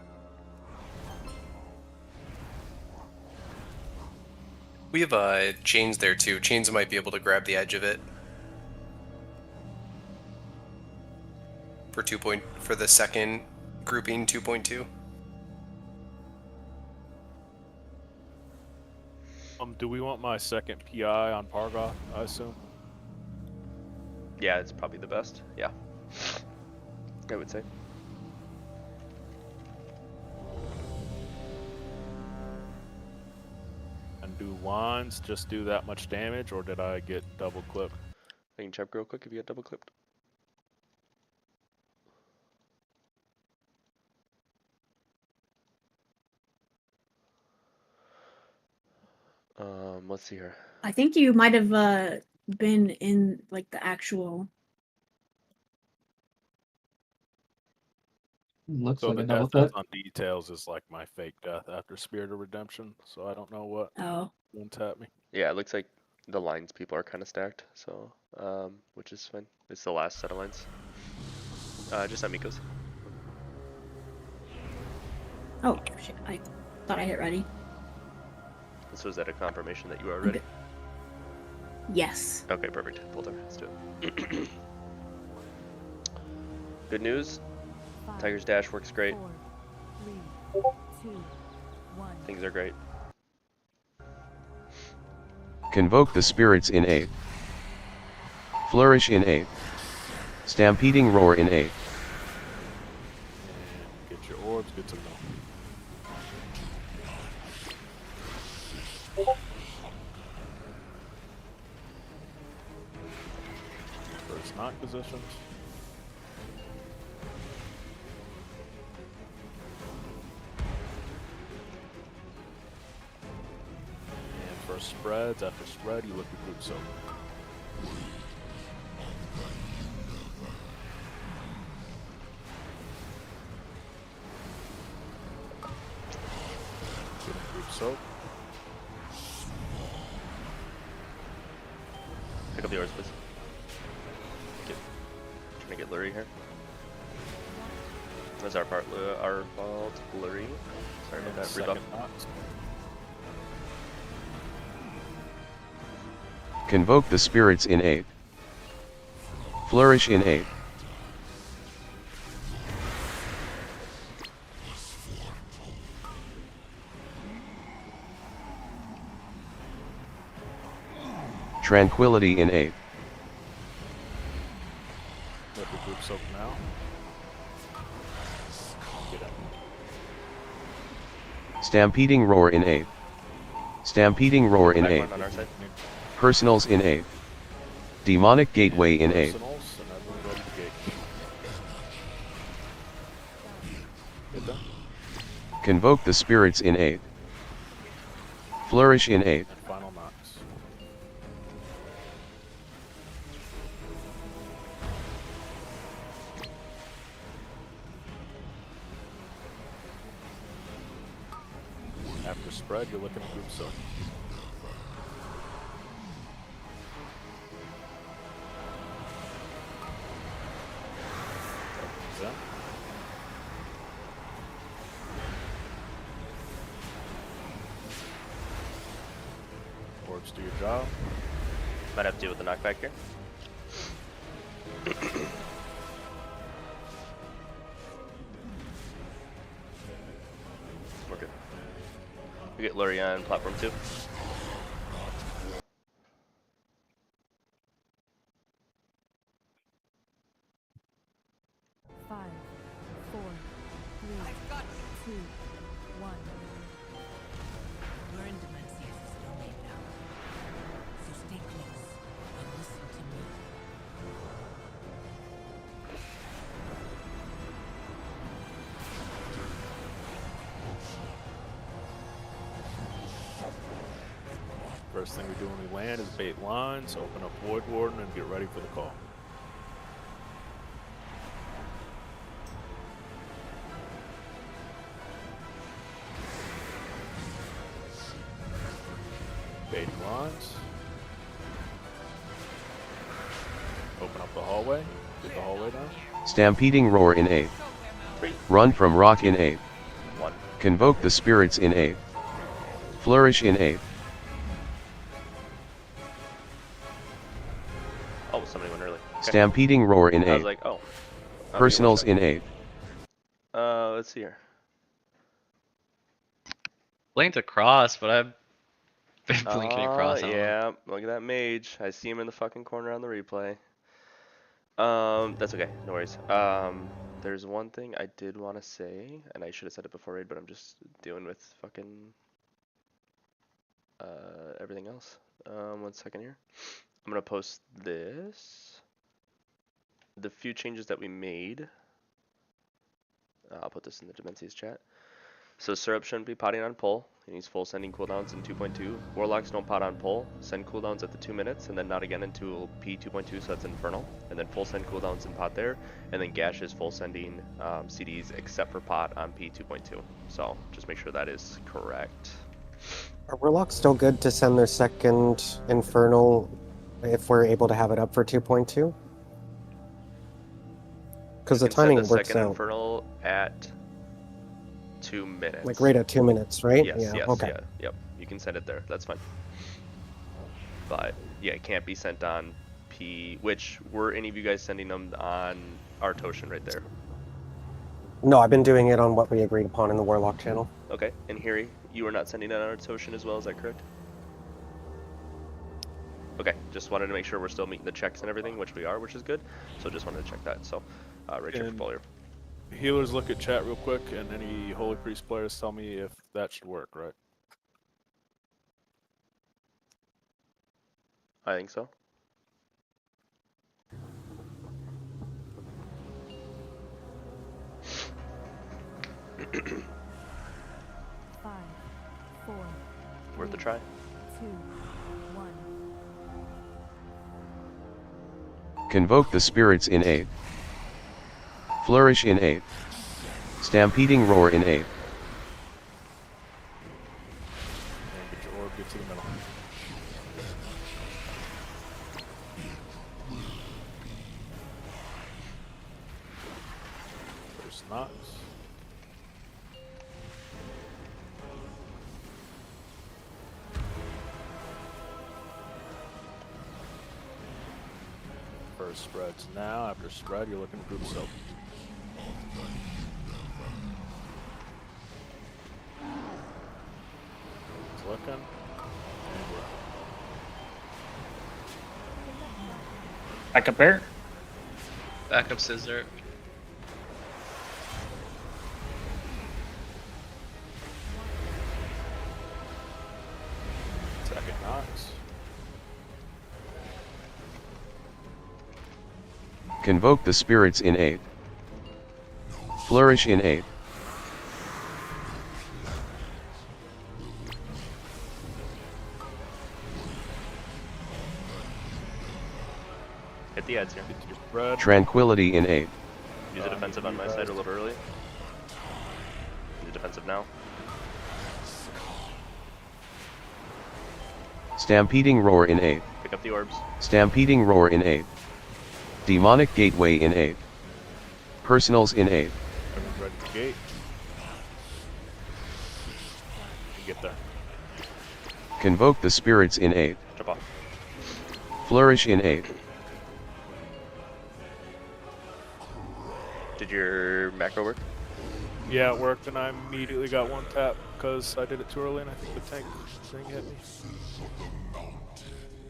[SPEAKER 14] We have chains there too. Chains might be able to grab the edge of it. For the second grouping 2.2.
[SPEAKER 5] Do we want my second PI on Pargoth, I assume?
[SPEAKER 2] Yeah, it's probably the best. Yeah. I would say.
[SPEAKER 5] And do wands just do that much damage, or did I get double clipped?
[SPEAKER 2] I can check real quick if you get double clipped. Let's see here.
[SPEAKER 3] I think you might have been in like the actual.
[SPEAKER 1] Looks
[SPEAKER 5] So
[SPEAKER 1] like
[SPEAKER 5] the
[SPEAKER 1] a double
[SPEAKER 5] death
[SPEAKER 1] clip.
[SPEAKER 5] on details is like my fake death after Spirit of Redemption, so I don't know what one tap me.
[SPEAKER 2] Yeah, it looks like the lines people are kind of stacked, so which is fine. It's the last set of lines. Just on Miko's.
[SPEAKER 3] Oh shit! I thought I hit ready.
[SPEAKER 2] So is that a confirmation that you are ready?
[SPEAKER 3] Yes.
[SPEAKER 2] Okay, perfect. Pull there. Let's do it. Good news. Tiger's Dash works great.
[SPEAKER 12] 4, 3, 2, 1.
[SPEAKER 2] Things are great.
[SPEAKER 9] Convoke the Spirits in A. Flourish in A. Stampeding Roar in A.
[SPEAKER 5] Get your orbs, good to know. knock positions. And for spreads, after spread, you look at group soak. Group soak.
[SPEAKER 2] Pick up yours, please. Trying to get Lurie here. That's our fault, Lurie. Sorry about that. Rebuff.
[SPEAKER 9] Convoke the spirits in 8. Flourish in 8. Tranquility in 8.
[SPEAKER 5] Let the group soak now. Get up.
[SPEAKER 9] Stampeding roar in 8. Stampeding roar in
[SPEAKER 2] Back
[SPEAKER 9] 8.
[SPEAKER 2] one on our side.
[SPEAKER 9] Personals in 8. Demonic gateway in 8.
[SPEAKER 5] Personals, and everyone go to the gate. Get done.
[SPEAKER 9] Convoke the spirits in 8. Flourish in 8.
[SPEAKER 5] And final knocks. After spread, you're looking at group soak. Yeah. Orbs do your job.
[SPEAKER 2] Might have to deal with the knockback here. We're good. We get Lurie on platform 2.
[SPEAKER 12] 5, 4, 3, 2, 1.
[SPEAKER 16] We're in Dimensius' domain now. So stay close and listen to me.
[SPEAKER 5] First thing we do when we land is bait lines, open up Void Warden, and get ready for the call. Baiting lines. Open up the hallway. Get the hallway down.
[SPEAKER 9] Stampeding roar in 8. Run from rock in 8.
[SPEAKER 2] 1.
[SPEAKER 9] Convoke the spirits in 8. Flourish in 8.
[SPEAKER 2] Oh, somebody went early. Okay.
[SPEAKER 9] Stampeding roar in 8.
[SPEAKER 2] I was like, oh.
[SPEAKER 9] Personals in 8.
[SPEAKER 2] Let's see here.
[SPEAKER 11] Blinked across, but I've been blinking across. I don't know.
[SPEAKER 2] Yeah, look at that mage. I see him in the fucking corner on the replay. That's okay. No worries. There's one thing I did want to say, and I should have said it before raid, but I'm just dealing with fucking everything else. 1 second here. I'm gonna post this. The few changes that we made. I'll put this in the Dimensius chat. So Syrup shouldn't be potting on pull. He needs full sending cooldowns in 2.2. Warlocks don't pot on pull. Send cooldowns at the 2 minutes, and then not again until P2.2, so that's Infernal. And then full send cooldowns in pot there. And then Gash is full sending CDs except for pot on P2.2. So just make sure that is correct.
[SPEAKER 4] Are Warlocks still good to send their second Infernal if we're able to have it up for 2.2? Because the timing
[SPEAKER 2] send the
[SPEAKER 4] works
[SPEAKER 2] second
[SPEAKER 4] out.
[SPEAKER 2] Infernal at 2 minutes.
[SPEAKER 4] Like right at 2 minutes, right?
[SPEAKER 2] Yes,
[SPEAKER 4] yeah,
[SPEAKER 2] yes,
[SPEAKER 4] okay.
[SPEAKER 2] yeah, yep. You can send it there. That's fine. But yeah, it can't be sent on P. Which were any of you guys sending them on our Toshin right there?
[SPEAKER 4] No, I've been doing it on what we agreed upon in the Warlock channel.
[SPEAKER 2] Okay, and Hiri, you were not sending it on our Toshin as well. Is that correct? Okay, just wanted to make sure we're still meeting the checks and everything, which we are, which is good. So just wanted to check that. So, Rachel Folier.
[SPEAKER 5] Healers, look at chat real quick, and any Holy Priest players tell me if that should work, right?
[SPEAKER 2] I think so. try.
[SPEAKER 12] 2, 1.
[SPEAKER 9] Convoke the spirits in aid. Flourish in aid. Stampeding roar in aid.
[SPEAKER 5] And get your orb, get to the middle. First knots. First spreads now. After spread, you're looking to group soap. It's looking. And we're out.
[SPEAKER 15] Back up there.
[SPEAKER 11] Backup scissor.
[SPEAKER 5] Second knots.
[SPEAKER 9] Convoke the spirits in aid. Flourish in aid.
[SPEAKER 2] Hit the ads here.
[SPEAKER 9] Tranquility in aid.
[SPEAKER 2] Use a defensive on my side a little early. Use a defensive now.
[SPEAKER 9] Stampeding roar in aid.
[SPEAKER 2] Pick up the orbs.
[SPEAKER 9] Stampeding roar in aid. Demonic gateway in aid. Personals in aid.
[SPEAKER 5] Everyone's ready to gate. You get there.
[SPEAKER 9] Convoke the spirits in aid.
[SPEAKER 2] Jump off.
[SPEAKER 9] Flourish in aid.
[SPEAKER 2] Did your macro work?
[SPEAKER 5] Yeah, it worked, and I immediately got one tap because I did it too early, and I think the tank thing hit me.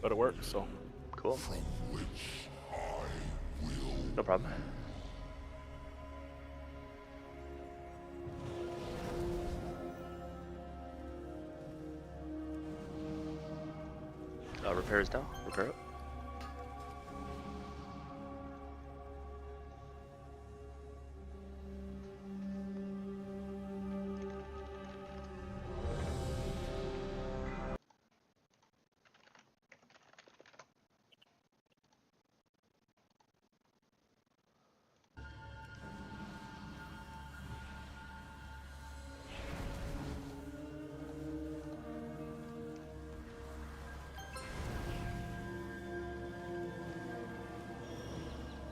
[SPEAKER 5] But it worked, so.
[SPEAKER 2] Cool. No problem. Repair is down. Repair it.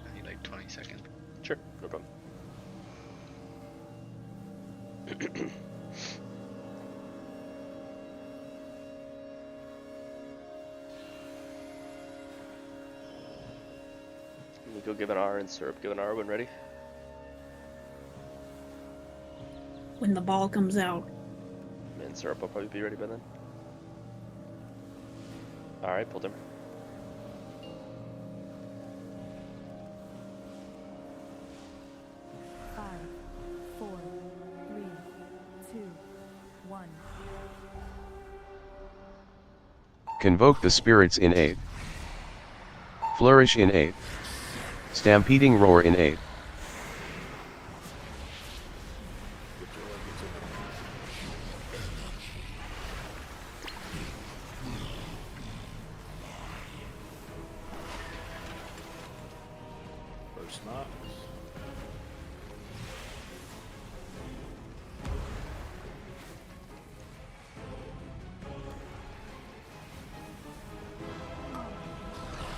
[SPEAKER 11] I need like 20 seconds.
[SPEAKER 2] Sure, no problem. Let me go give an R and syrup. Give an R when ready.
[SPEAKER 3] When the ball comes out.
[SPEAKER 2] And syrup will probably be ready by then. Alright, pull dimmer.
[SPEAKER 12] Five, 4, 3, 2, 1.
[SPEAKER 9] Convoke the spirits in aid. Flourish in aid. Stampeding roar in aid.
[SPEAKER 5] First knots.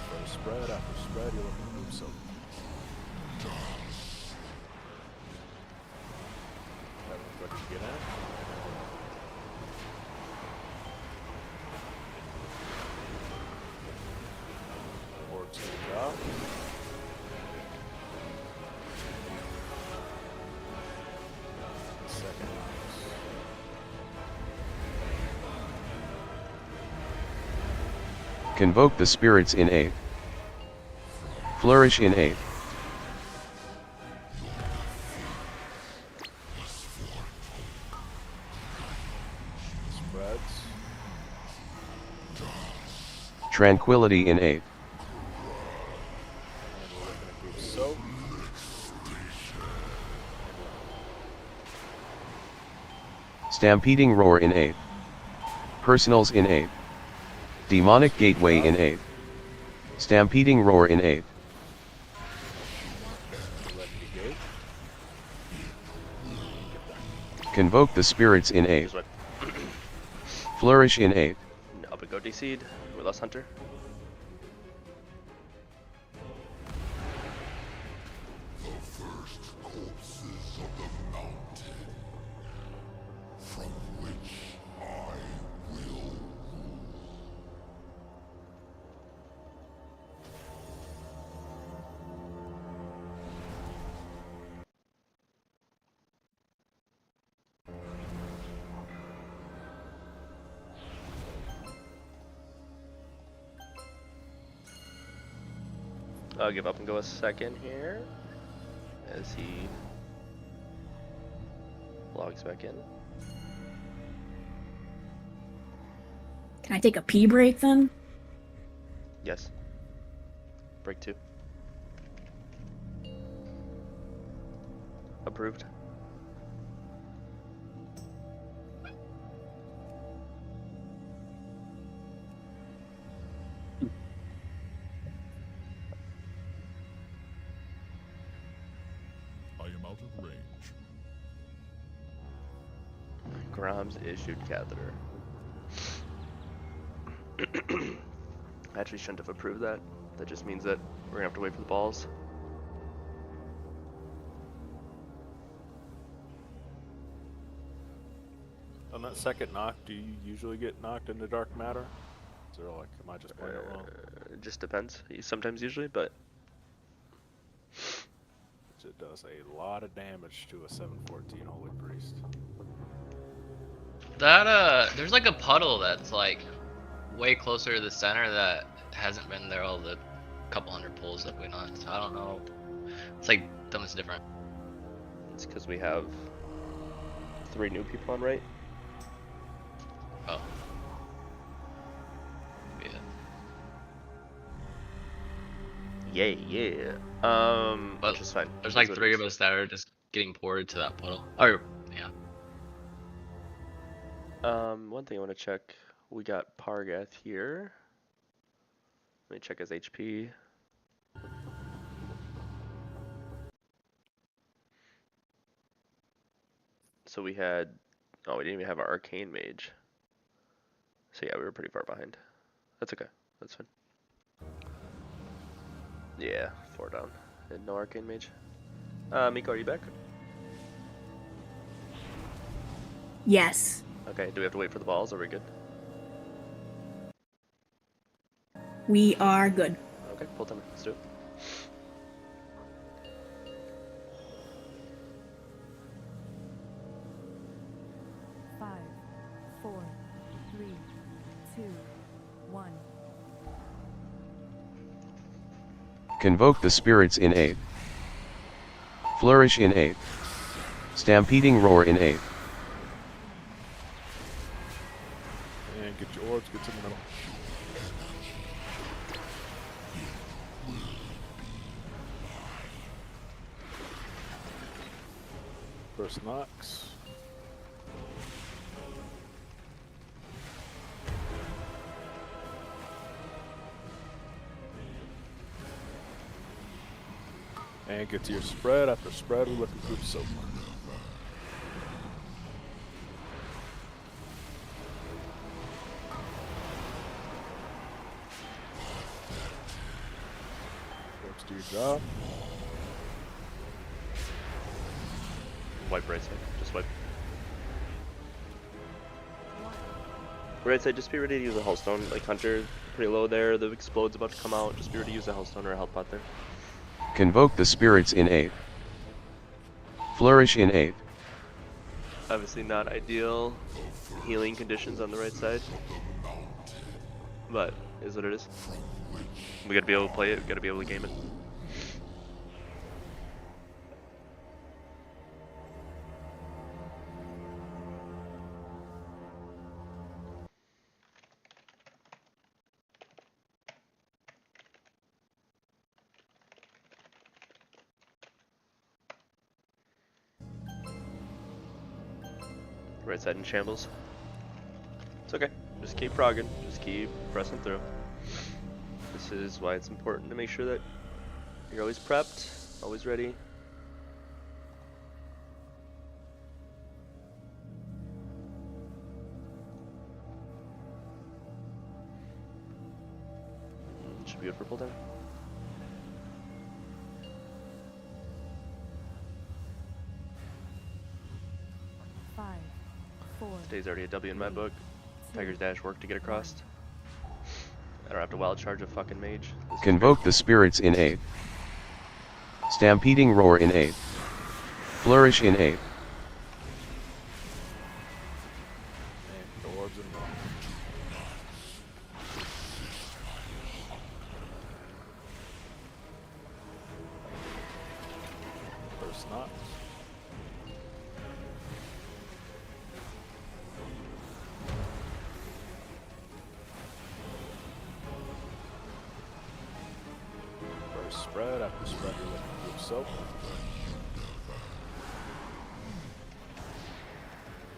[SPEAKER 5] First spread after spread, you're looking to move so. Everyone's ready to get in. Orbs to the job. Second knots.
[SPEAKER 9] Convoke the spirits in aid. Flourish in aid.
[SPEAKER 5] Spreads.
[SPEAKER 9] Tranquility in aid.
[SPEAKER 5] And we're looking at group soap.
[SPEAKER 9] Stampeding roar in aid. Personals in 8th. Demonic Gateway in 8th. Stampeding Roar in 8th. Convoke the Spirits in 8th. Flourish in 8th.
[SPEAKER 2] Up and go DC'd. We lost Hunter. I'll give up and go a second here as he logs back in.
[SPEAKER 3] Can I take a pee break then?
[SPEAKER 2] Yes. Break 2. Approved.
[SPEAKER 8] I am out of range.
[SPEAKER 2] Grom's issued catheter. I actually shouldn't have approved that. That just means that we're gonna have to wait for the balls.
[SPEAKER 5] On that second knock, do you usually get knocked into dark matter? Is there like, am I just playing it wrong?
[SPEAKER 2] It just depends. Sometimes, usually, but
[SPEAKER 5] It does a lot of damage to a 714 Holy Priest.
[SPEAKER 11] That there's like a puddle that's like way closer to the center that hasn't been there all the couple hundred pulls that went on. So I don't know. It's like something's different.
[SPEAKER 2] it's because we have 3 new people on right.
[SPEAKER 11] Oh. Yeah.
[SPEAKER 2] Yeah.
[SPEAKER 11] But
[SPEAKER 2] which is fine.
[SPEAKER 11] There's
[SPEAKER 2] It
[SPEAKER 11] like
[SPEAKER 2] is what it
[SPEAKER 11] 3
[SPEAKER 2] is.
[SPEAKER 11] of us that are just getting ported to that puddle. Or yeah.
[SPEAKER 2] One thing I want to check. We got Pargath here. Let me check his HP. So we had, oh, we didn't even have our Arcane Mage. So yeah, we were pretty far behind. That's okay. That's fine. Yeah, 4 down. And no Arcane Mage. Miko, are you back?
[SPEAKER 3] Yes.
[SPEAKER 2] Okay, do we have to wait for the balls? Or are we good?
[SPEAKER 3] We are good.
[SPEAKER 2] Okay, pull timer. Let's do it.
[SPEAKER 12] Five, 4, 3, 2, 1.
[SPEAKER 9] Convoke the Spirits in 8th. Flourish in 8th. Stampeding Roar in 8th.
[SPEAKER 5] And get your orbs, get to the middle. First knocks. And get to your spread. After spread, we look at group soap. Orbs do your job.
[SPEAKER 2] Wipe right side. Just wipe. Right side, just be ready to use a Hellstone. Like Hunter, pretty low there. The Explode's about to come out. Just be ready to use a Hellstone or a Health Pot there.
[SPEAKER 9] Convoke the Spirits in 8th. Flourish in 8th.
[SPEAKER 2] Obviously not ideal healing conditions on the right side. But, is what it is. We gotta be able to play it, we gotta be able to game it. Right side in shambles. It's okay. Just keep progging. Just keep pressing through. This is why it's important to make sure that you're always prepped, always ready. Should be good for pull down. Today's already a W in my book. Tiger's Dash worked to get across. I don't have to wild charge a fucking mage.
[SPEAKER 9] Convoke the spirits in 8. Stampeding Roar in 8. Flourish in 8.
[SPEAKER 5] The orbs and first knots. First spread after spread you're looking to group soap.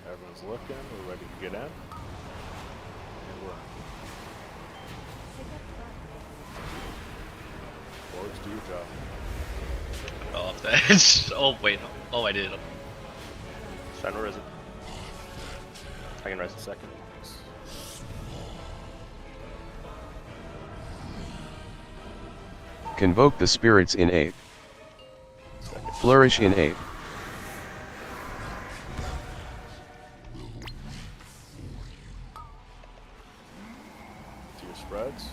[SPEAKER 5] Everyone's looking, we're ready to get in. And we're in. Orbs, do your job.
[SPEAKER 11] Oh, off the edge. Oh, wait. No. Oh, I did.
[SPEAKER 2] Sign of Risen. I can rise.
[SPEAKER 5] Second.
[SPEAKER 9] Convoke the spirits in 8. Flourish in 8.
[SPEAKER 5] To your spreads.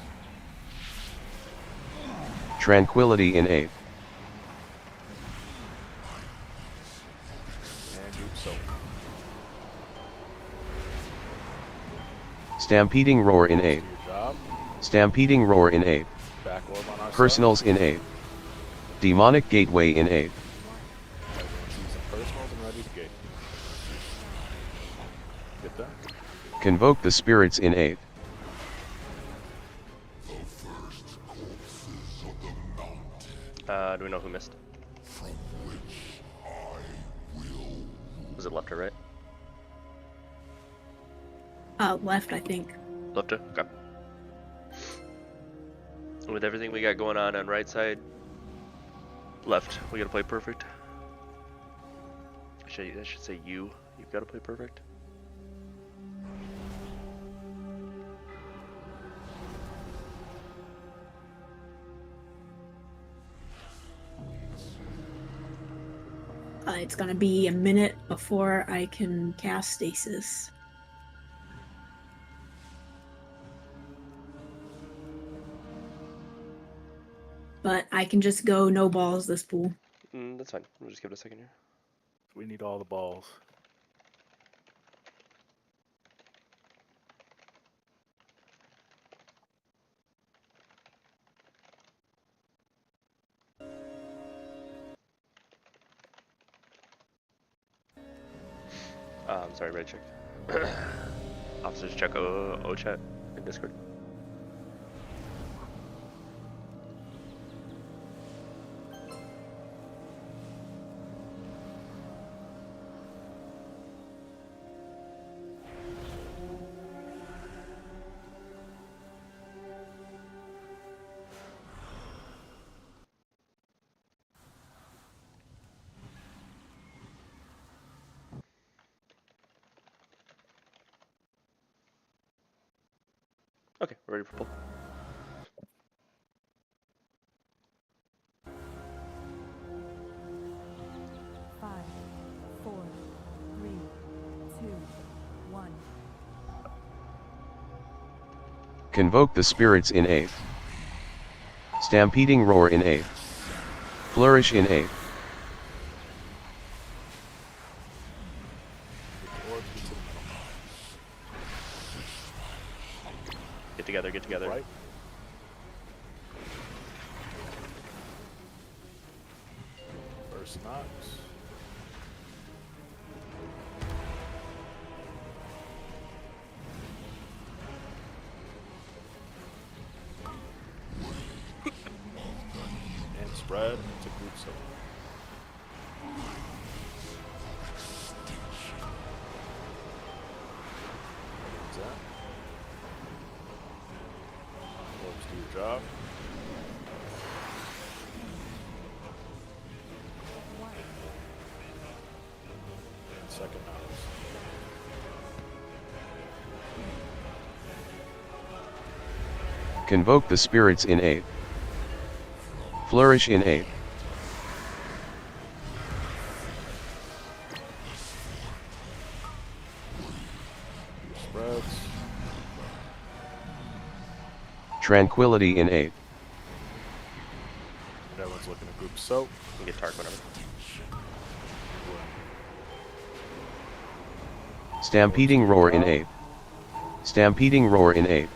[SPEAKER 9] Tranquility in 8.
[SPEAKER 5] And group soap.
[SPEAKER 9] Stampeding Roar in 8.
[SPEAKER 5] Do your job.
[SPEAKER 9] Stampeding Roar in 8.
[SPEAKER 5] Back orb on our
[SPEAKER 9] Personals in 8. Demonic Gateway in 8.
[SPEAKER 5] side. Everyone's using personals and ready to gate. Get that?
[SPEAKER 9] Convoke the spirits in 8.
[SPEAKER 2] Do we know who missed? Was it left or right?
[SPEAKER 3] Left, I think.
[SPEAKER 2] Left to? Okay. With everything we got going on right side, left, we gotta play perfect. I should say you've gotta play perfect.
[SPEAKER 3] It's gonna be a minute before I can cast Stasis. But I can just go no balls this pool.
[SPEAKER 2] That's fine. We'll just give it a second here.
[SPEAKER 5] We need all the balls.
[SPEAKER 2] I'm sorry, ready check. Officers check O chat in Discord. Okay, we're ready for pull.
[SPEAKER 12] Five, 4, 3, 2, 1.
[SPEAKER 9] Convoke the spirits in 8. Stampeding Roar in 8. Flourish in 8.
[SPEAKER 2] Get together.
[SPEAKER 5] Right. First knocks. And spread to group soap. What's that? Do your job. Second house.
[SPEAKER 9] Convoke the spirits in 8. Flourish in 8.
[SPEAKER 5] Spreads.
[SPEAKER 9] Tranquility in 8.
[SPEAKER 5] Everyone's looking at group soap.
[SPEAKER 2] You can get Tark whenever.
[SPEAKER 9] Stampeding roar in 8. Stampeding roar in 8.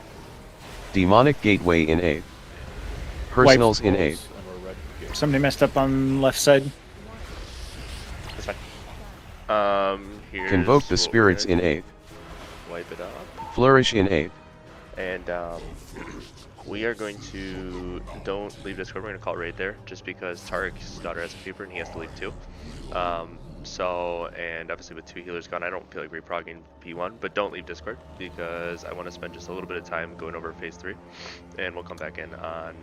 [SPEAKER 9] Demonic gateway in 8. Personals in 8.
[SPEAKER 15] Somebody messed up on left side.
[SPEAKER 2] That's fine. Here's
[SPEAKER 9] Convoke the
[SPEAKER 2] what
[SPEAKER 9] spirits
[SPEAKER 2] we're
[SPEAKER 9] in
[SPEAKER 2] gonna
[SPEAKER 9] 8.
[SPEAKER 2] do. Wipe it up.
[SPEAKER 9] Flourish in 8.
[SPEAKER 2] And we are going to, don't leave Discord, we're going to call it right there, just because Tarek's daughter has a fever and he has to leave too. And obviously with 2 healers gone, I don't feel like reprogging P1, but don't leave Discord, because I want to spend just a little bit of time going over phase 3, and we'll come back in on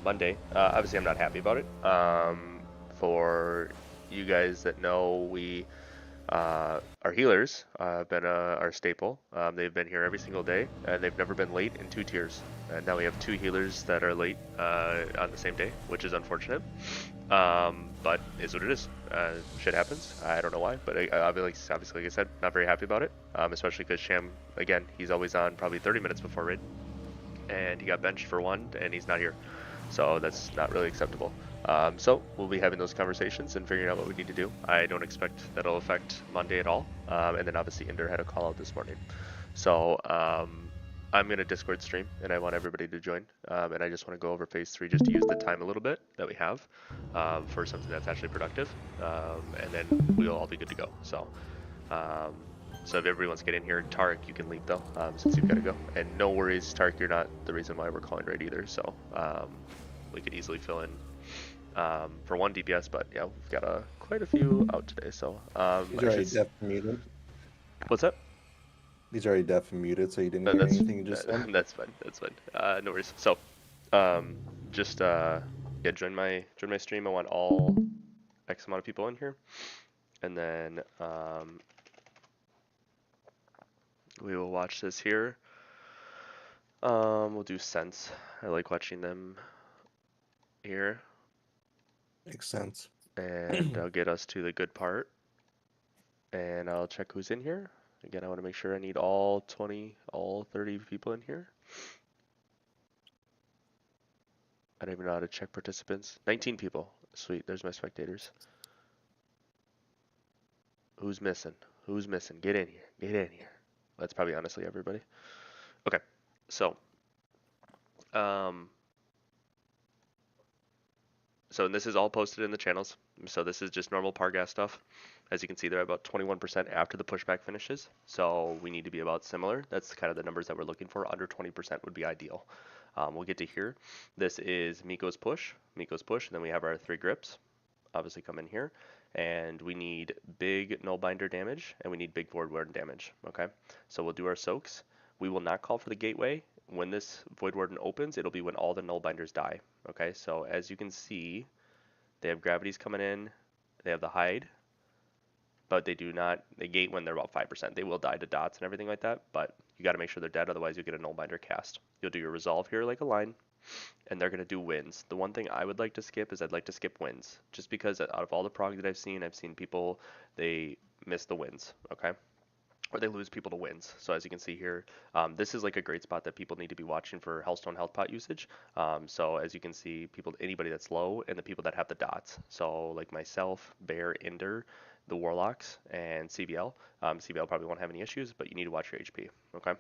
[SPEAKER 2] Monday. Obviously I'm not happy about it. For you guys that know, our healers have been our staple. They've been here every single day, and they've never been late in 2 tiers. And now we have 2 healers that are late on the same day, which is unfortunate. But is what it is. Shit happens. I don't know why, but obviously, like I said, not very happy about it. Especially because Sham, again, he's always on probably 30 minutes before raid, and he got benched for 1, and he's not here. So that's not really acceptable. So we'll be having those conversations and figuring out what we need to do. I don't expect that'll affect Monday at all. And then obviously Inder had a call out this morning. So I'm going to Discord stream, and I want everybody to join. And I just want to go over phase 3 just to use the time a little bit that we have for something that's actually productive. And then we'll all be good to go. So so if everybody wants to get in here, Tarek, you can leave though, since you've got to go. And no worries, Tarek, you're not the reason why we're calling raid either. So we could easily fill in for 1 DPS, but yeah, we've got quite a few out today. So
[SPEAKER 6] He's already deaf and muted.
[SPEAKER 2] What's up?
[SPEAKER 6] He's already deaf and muted, so you didn't hear anything you just said.
[SPEAKER 2] That's fine. That's fine. No worries. So just yeah, join my stream. I want all X amount of people in here, and then we will watch this here. We'll do Sense. I like watching them here.
[SPEAKER 6] Makes sense.
[SPEAKER 2] And I'll get us to the good part. And I'll check who's in here. Again, I want to make sure I need all 30 people in here. I don't even know how to check participants. 19 people. Sweet, there's my spectators. Who's missing? Who's missing? Get in here. Get in here. That's probably honestly everybody. Okay, so so this is all posted in the channels. So this is just normal Pargas stuff. As you can see, they're about 21% after the pushback finishes. So we need to be about similar. That's kind of the numbers that we're looking for. Under 20% would be ideal. We'll get to here. This is Miko's push, and then we have our 3 grips. Obviously come in here. And we need big nullbinder damage, and we need big void warden damage. Okay, so we'll do our soaks. We will not call for the gateway. When this void warden opens, it'll be when all the nullbinders die. Okay, so as you can see, they have gravities coming in, they have the hide, but they gate when they're about 5%. They will die to dots and everything like that, but you got to make sure they're dead, otherwise you'll get a nullbinder cast. You'll do your resolve here like a line, and they're going to do wins. The one thing I would like to skip is I'd like to skip wins, just because out of all the prog that I've seen people, they miss the wins, okay? Or they lose people to wins. So as you can see here, this is like a great spot that people need to be watching for Hellstone health pot usage. So as you can see, anybody that's low, and the people that have the dots. So like myself, Bear, Inder, the Warlocks, and CVL. CVL probably won't have any issues, but you need to watch your HP, okay?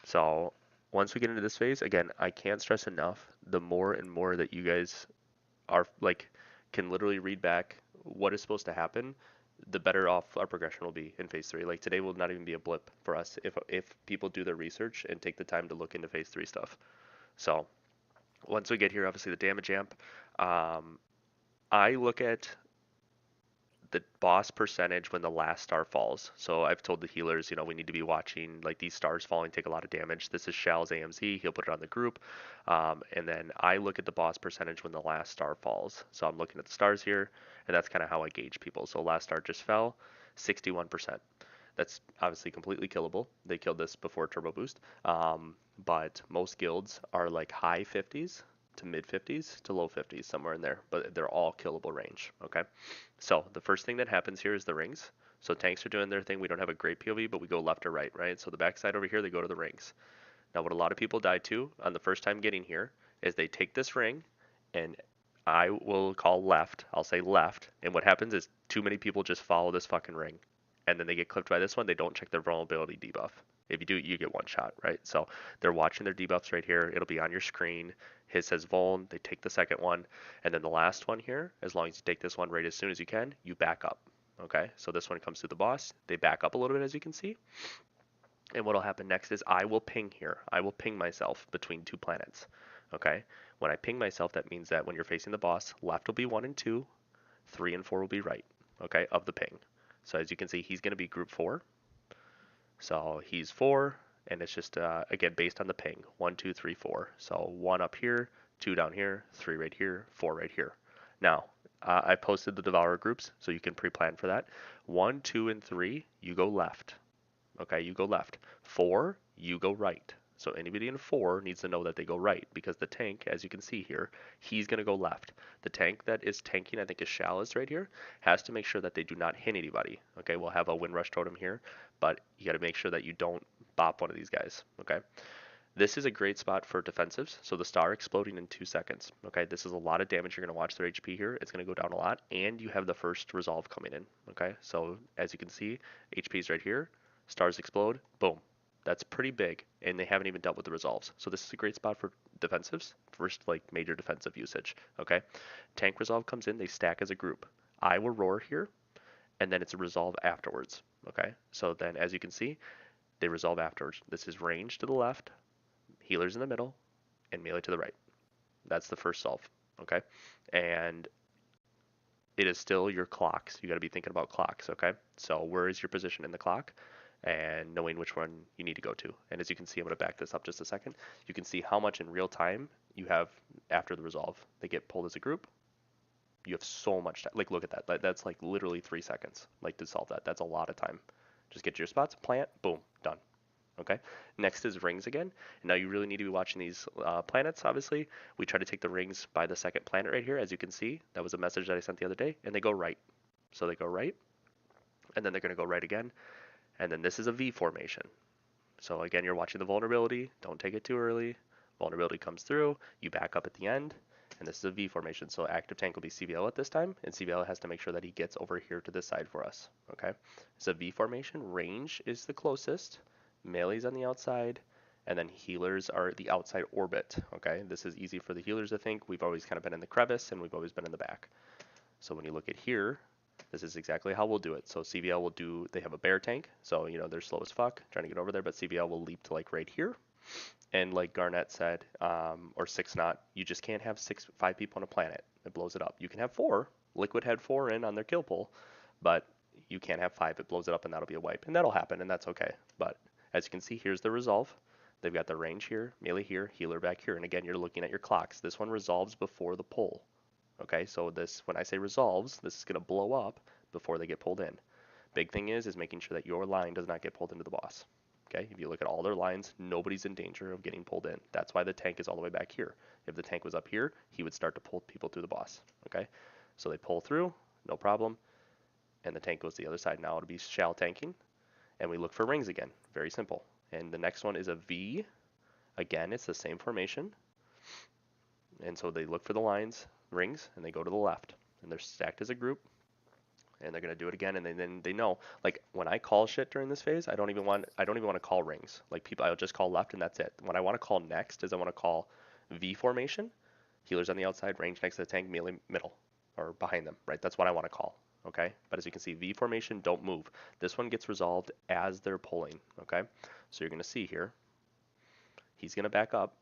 [SPEAKER 2] So once we get into this phase, again, I can't stress enough, the more and more that you guys are can literally read back what is supposed to happen, the better off our progression will be in phase 3. Like today will not even be a blip for us if people do their research and take the time to look into phase 3 stuff. So once we get here, obviously the damage amp, I look at the boss percentage when the last star falls. So I've told the healers, we need to be watching like these stars falling take a lot of damage. This is Shal's AMZ. He'll put it on the group. And then I look at the boss percentage when the last star falls. So I'm looking at the stars here, and that's kind of how I gauge people. So last star just fell, 61%. That's obviously completely killable. They killed this before Turbo Boost. But most guilds are like high 50s to mid 50s to low 50s, somewhere in there, but they're all killable range. Okay, so the first thing that happens here is the rings. So tanks are doing their thing. We don't have a great POV, but we go left or right, right? So the backside over here, they go to the rings. Now what a lot of people die to on the first time getting here is they take this ring, and I will call left, I'll say left, and what happens is too many people just follow this fucking ring, and then they get clipped by this one. They don't check their vulnerability debuff. If you do, you get one shot, right? So they're watching their debuffs right here. It'll be on your screen. His says vuln. They take the second one, and then the last one here, as long as you take this one right as soon as you can, you back up. Okay, so this one comes through the boss. They back up a little bit, as you can see. And what will happen next is I will ping here. I will ping myself between two planets. Okay, when I ping myself, that means that when you're facing the boss, left will be 1 and 2, 3 and 4 will be right. Okay, of the ping. So as you can see, he's going to be group 4. So he's 4, and it's just, again, based on the ping. 1, 2, 3, 4. So 1 up here, 2 down here, 3 right here, 4 right here. Now, I posted the Devourer groups, so you can pre-plan for that. 1, 2, and 3, you go left. Okay, you go left. 4, you go right. So anybody in 4 needs to know that they go right, because the tank, as you can see here, he's going to go left. The tank that is tanking, I think is Shallus right here, has to make sure that they do not hit anybody. Okay, we'll have a Windrush Totem here, but you got to make sure that you don't bop one of these guys. Okay, this is a great spot for defensives. So the star exploding in 2 seconds. Okay, this is a lot of damage. You're going to watch their HP here. It's going to go down a lot, and you have the first resolve coming in. Okay, so as you can see, HP is right here. Stars explode, boom. That's pretty big, and they haven't even dealt with the resolves. So this is a great spot for defensives, first like major defensive usage. Okay, tank resolve comes in, they stack as a group. I will roar here, and then it's a resolve afterwards. Okay, so then as you can see, they resolve afterwards. This is range to the left, healers in the middle, and melee to the right. That's the first solve. Okay, and it is still your clocks. You got to be thinking about clocks. Okay, so where is your position in the clock? And knowing which one you need to go to. And as you can see, I'm going to back this up just a second. You can see how much in real time you have after the resolve. They get pulled as a group. You have so much time. Like, look at that. That's like literally 3 seconds, like, to solve that. That's a lot of time. Just get to your spots, plant, boom, done. Okay. Next is rings again. And now you really need to be watching these planets, obviously. We try to take the rings by the second planet right here. As you can see, that was a message that I sent the other day. And they go right. So they go right. And then they're going to go right again. And then this is a V formation. So again, you're watching the vulnerability. Don't take it too early. Vulnerability comes through. You back up at the end. And this is a V formation. So active tank will be CVL at this time. And CVL has to make sure that he gets over here to this side for us. Okay. It's a V formation. Range is the closest. Melee's on the outside. And then healers are the outside orbit. Okay. This is easy for the healers to think. We've always kind of been in the crevice, and we've always been in the back. So when you look at here, this is exactly how we'll do it. So CVL will do, they have a bear tank. So, they're slow as fuck trying to get over there, but CVL will leap to like right here. And like Garnett said, or 6 knot, you just can't have 5 people on a planet. It blows it up. You can have 4. Liquid had 4 in on their kill pool, but you can't have 5. It blows it up, and that'll be a wipe. And that'll happen, and that's okay. But as you can see, here's the resolve. They've got the range here, melee here, healer back here. And again, you're looking at your clocks. This one resolves before the pull. Okay, so this, when I say resolves, this is going to blow up before they get pulled in. Big thing is making sure that your line does not get pulled into the boss. Okay, if you look at all their lines, nobody's in danger of getting pulled in. That's why the tank is all the way back here. If the tank was up here, he would start to pull people through the boss. Okay, so they pull through, no problem, and the tank goes to the other side. Now it'll be shall tanking, and we look for rings again. Very simple. And the next one is a V. Again, it's the same formation. And so they look for the lines, rings, and they go to the left. And they're stacked as a group. And they're gonna do it again, and then they know. Like when I call shit during this phase, I don't even want to call rings. Like people, I'll just call left, and that's it. What I want to call next is I want to call V formation, healers on the outside, range next to the tank, melee middle, or behind them. Right, that's what I want to call. Okay, but as you can see, V formation, don't move. This one gets resolved as they're pulling. Okay, so you're gonna see here, he's gonna back up.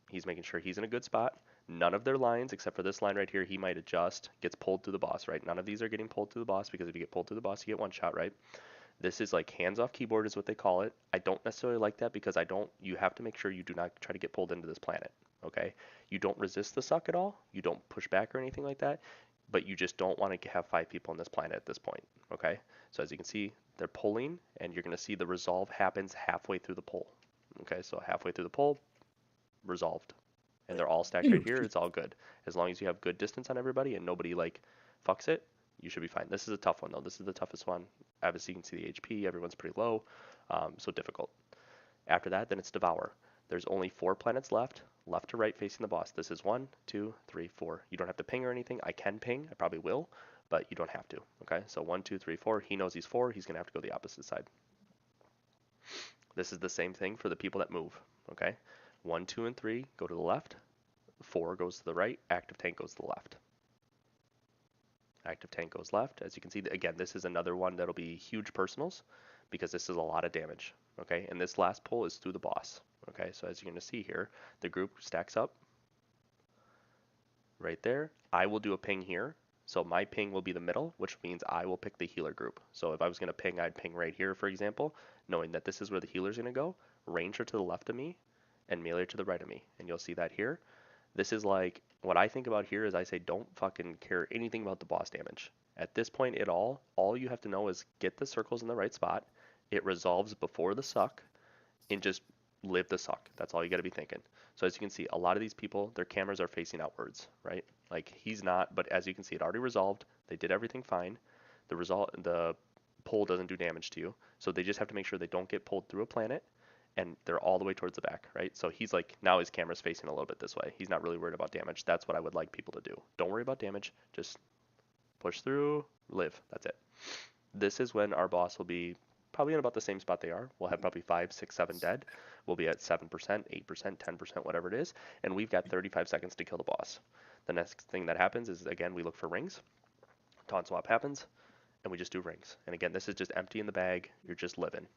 [SPEAKER 2] He's making sure he's in a good spot. None of their lines, except for this line right here, he might adjust, gets pulled through the boss, right? None of these are getting pulled through the boss, because if you get pulled through the boss, you get one shot, right? This is like hands-off keyboard is what they call it. I don't necessarily like that because you have to make sure you do not try to get pulled into this planet, okay? You don't resist the suck at all. You don't push back or anything like that, but you just don't want to have 5 people on this planet at this point, okay? So as you can see, they're pulling, and you're going to see the resolve happens halfway through the pull, okay? So halfway through the pull, resolved. And they're all stacked right here. It's all good. As long as you have good distance on everybody and nobody like fucks it, you should be fine. This is a tough one though. This is the toughest one. Obviously you can see the HP. Everyone's pretty low, so difficult. After that, then it's Devour. There's only 4 planets left to right facing the boss. This is 1, 2, 3, 4. You don't have to ping or anything. I can ping. I probably will, but you don't have to. Okay, so 1, 2, 3, 4. He knows he's 4. He's gonna have to go the opposite side. This is the same thing for the people that move. Okay, 1, 2, and 3 go to the left. 4 goes to the right. Active tank goes to the left. Active tank goes left. As you can see, again, this is another one that'll be huge personals because this is a lot of damage. Okay, and this last pull is through the boss. Okay, so as you're going to see here, the group stacks up right there. I will do a ping here. So my ping will be the middle, which means I will pick the healer group. So if I was going to ping, I'd ping right here, for example, knowing that this is where the healer's going to go. Ranger to the left of me and melee to the right of me. And you'll see that here. This is like, what I think about here is I say don't fucking care anything about the boss damage. At this point at all you have to know is get the circles in the right spot. It resolves before the suck and just live the suck. That's all you got to be thinking. So as you can see, a lot of these people, their cameras are facing outwards, right? Like he's not, but as you can see, it already resolved. They did everything fine. The pull doesn't do damage to you. So they just have to make sure they don't get pulled through a planet. And they're all the way towards the back, right? So he's like, now his camera's facing a little bit this way. He's not really worried about damage. That's what I would like people to do. Don't worry about damage. Just push through, live. That's it. This is when our boss will be probably in about the same spot they are. We'll have probably 5, 6, 7 dead. We'll be at 7%, 8%, 10%, whatever it is. And we've got 35 seconds to kill the boss. The next thing that happens is, again, we look for rings. Taunt swap happens, and we just do rings. And again, this is just empty in the bag. You're just living.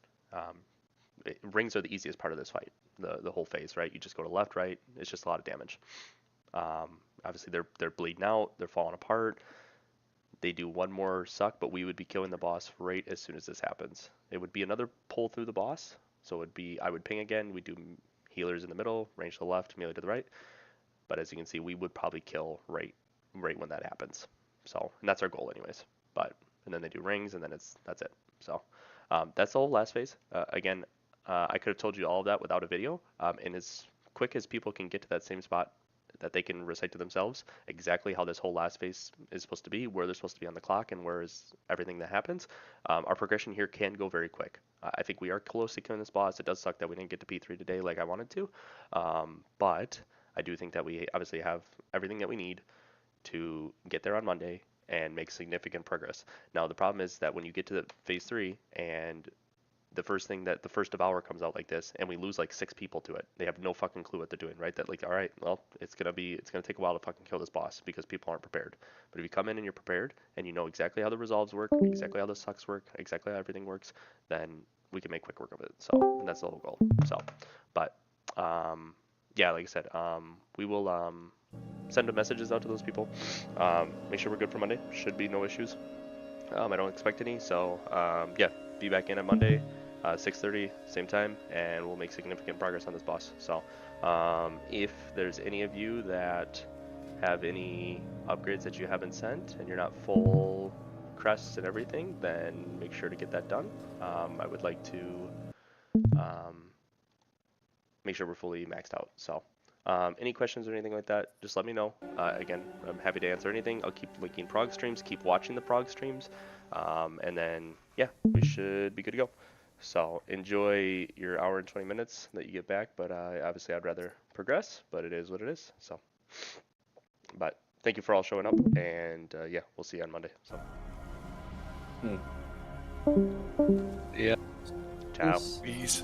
[SPEAKER 2] Rings are the easiest part of this fight, the whole phase, right? You just go to left, right. It's just a lot of damage. Obviously, they're bleeding out. They're falling apart. They do one more suck, but we would be killing the boss right as soon as this happens. It would be another pull through the boss. So it would be, I would ping again. We do healers in the middle, range to the left, melee to the right. But as you can see, we would probably kill right when that happens. So, and that's our goal anyways. And then they do rings, and then that's it. So that's the whole last phase. Again, I could have told you all of that without a video, and as quick as people can get to that same spot that they can recite to themselves exactly how this whole last phase is supposed to be, where they're supposed to be on the clock, and where is everything that happens. Our progression here can go very quick. I think we are close to killing this boss. It does suck that we didn't get to P3 today like I wanted to, but I do think that we obviously have everything that we need to get there on Monday and make significant progress. Now the problem is that when you get to the phase 3 and the first Devour comes out like this and we lose like 6 people to it, they have no fucking clue what they're doing, right? That like, all right, well, it's gonna take a while to fucking kill this boss because people aren't prepared. But if you come in and you're prepared and you know exactly how the resolves work, exactly how the sucks work, exactly how everything works, then we can make quick work of it. So, and that's the whole goal. So, but yeah, like I said, we will send messages out to those people. Make sure we're good for Monday. Should be no issues. I don't expect any. So yeah, be back in on Monday, 6:30, same time, and we'll make significant progress on this boss. So if there's any of you that have any upgrades that you haven't sent and you're not full crests and everything, then make sure to get that done. I would like to make sure we're fully maxed out. So any questions or anything like that, just let me know. Again, I'm happy to answer anything. I'll keep linking Prog streams, keep watching the Prog streams, and then yeah, we should be good to go. So enjoy your hour and 20 minutes that you get back, but obviously I'd rather progress, but it is what it is. So, but thank you for all showing up, and yeah, we'll see you on Monday. So,
[SPEAKER 14] yeah,
[SPEAKER 2] ciao.
[SPEAKER 14] Peace.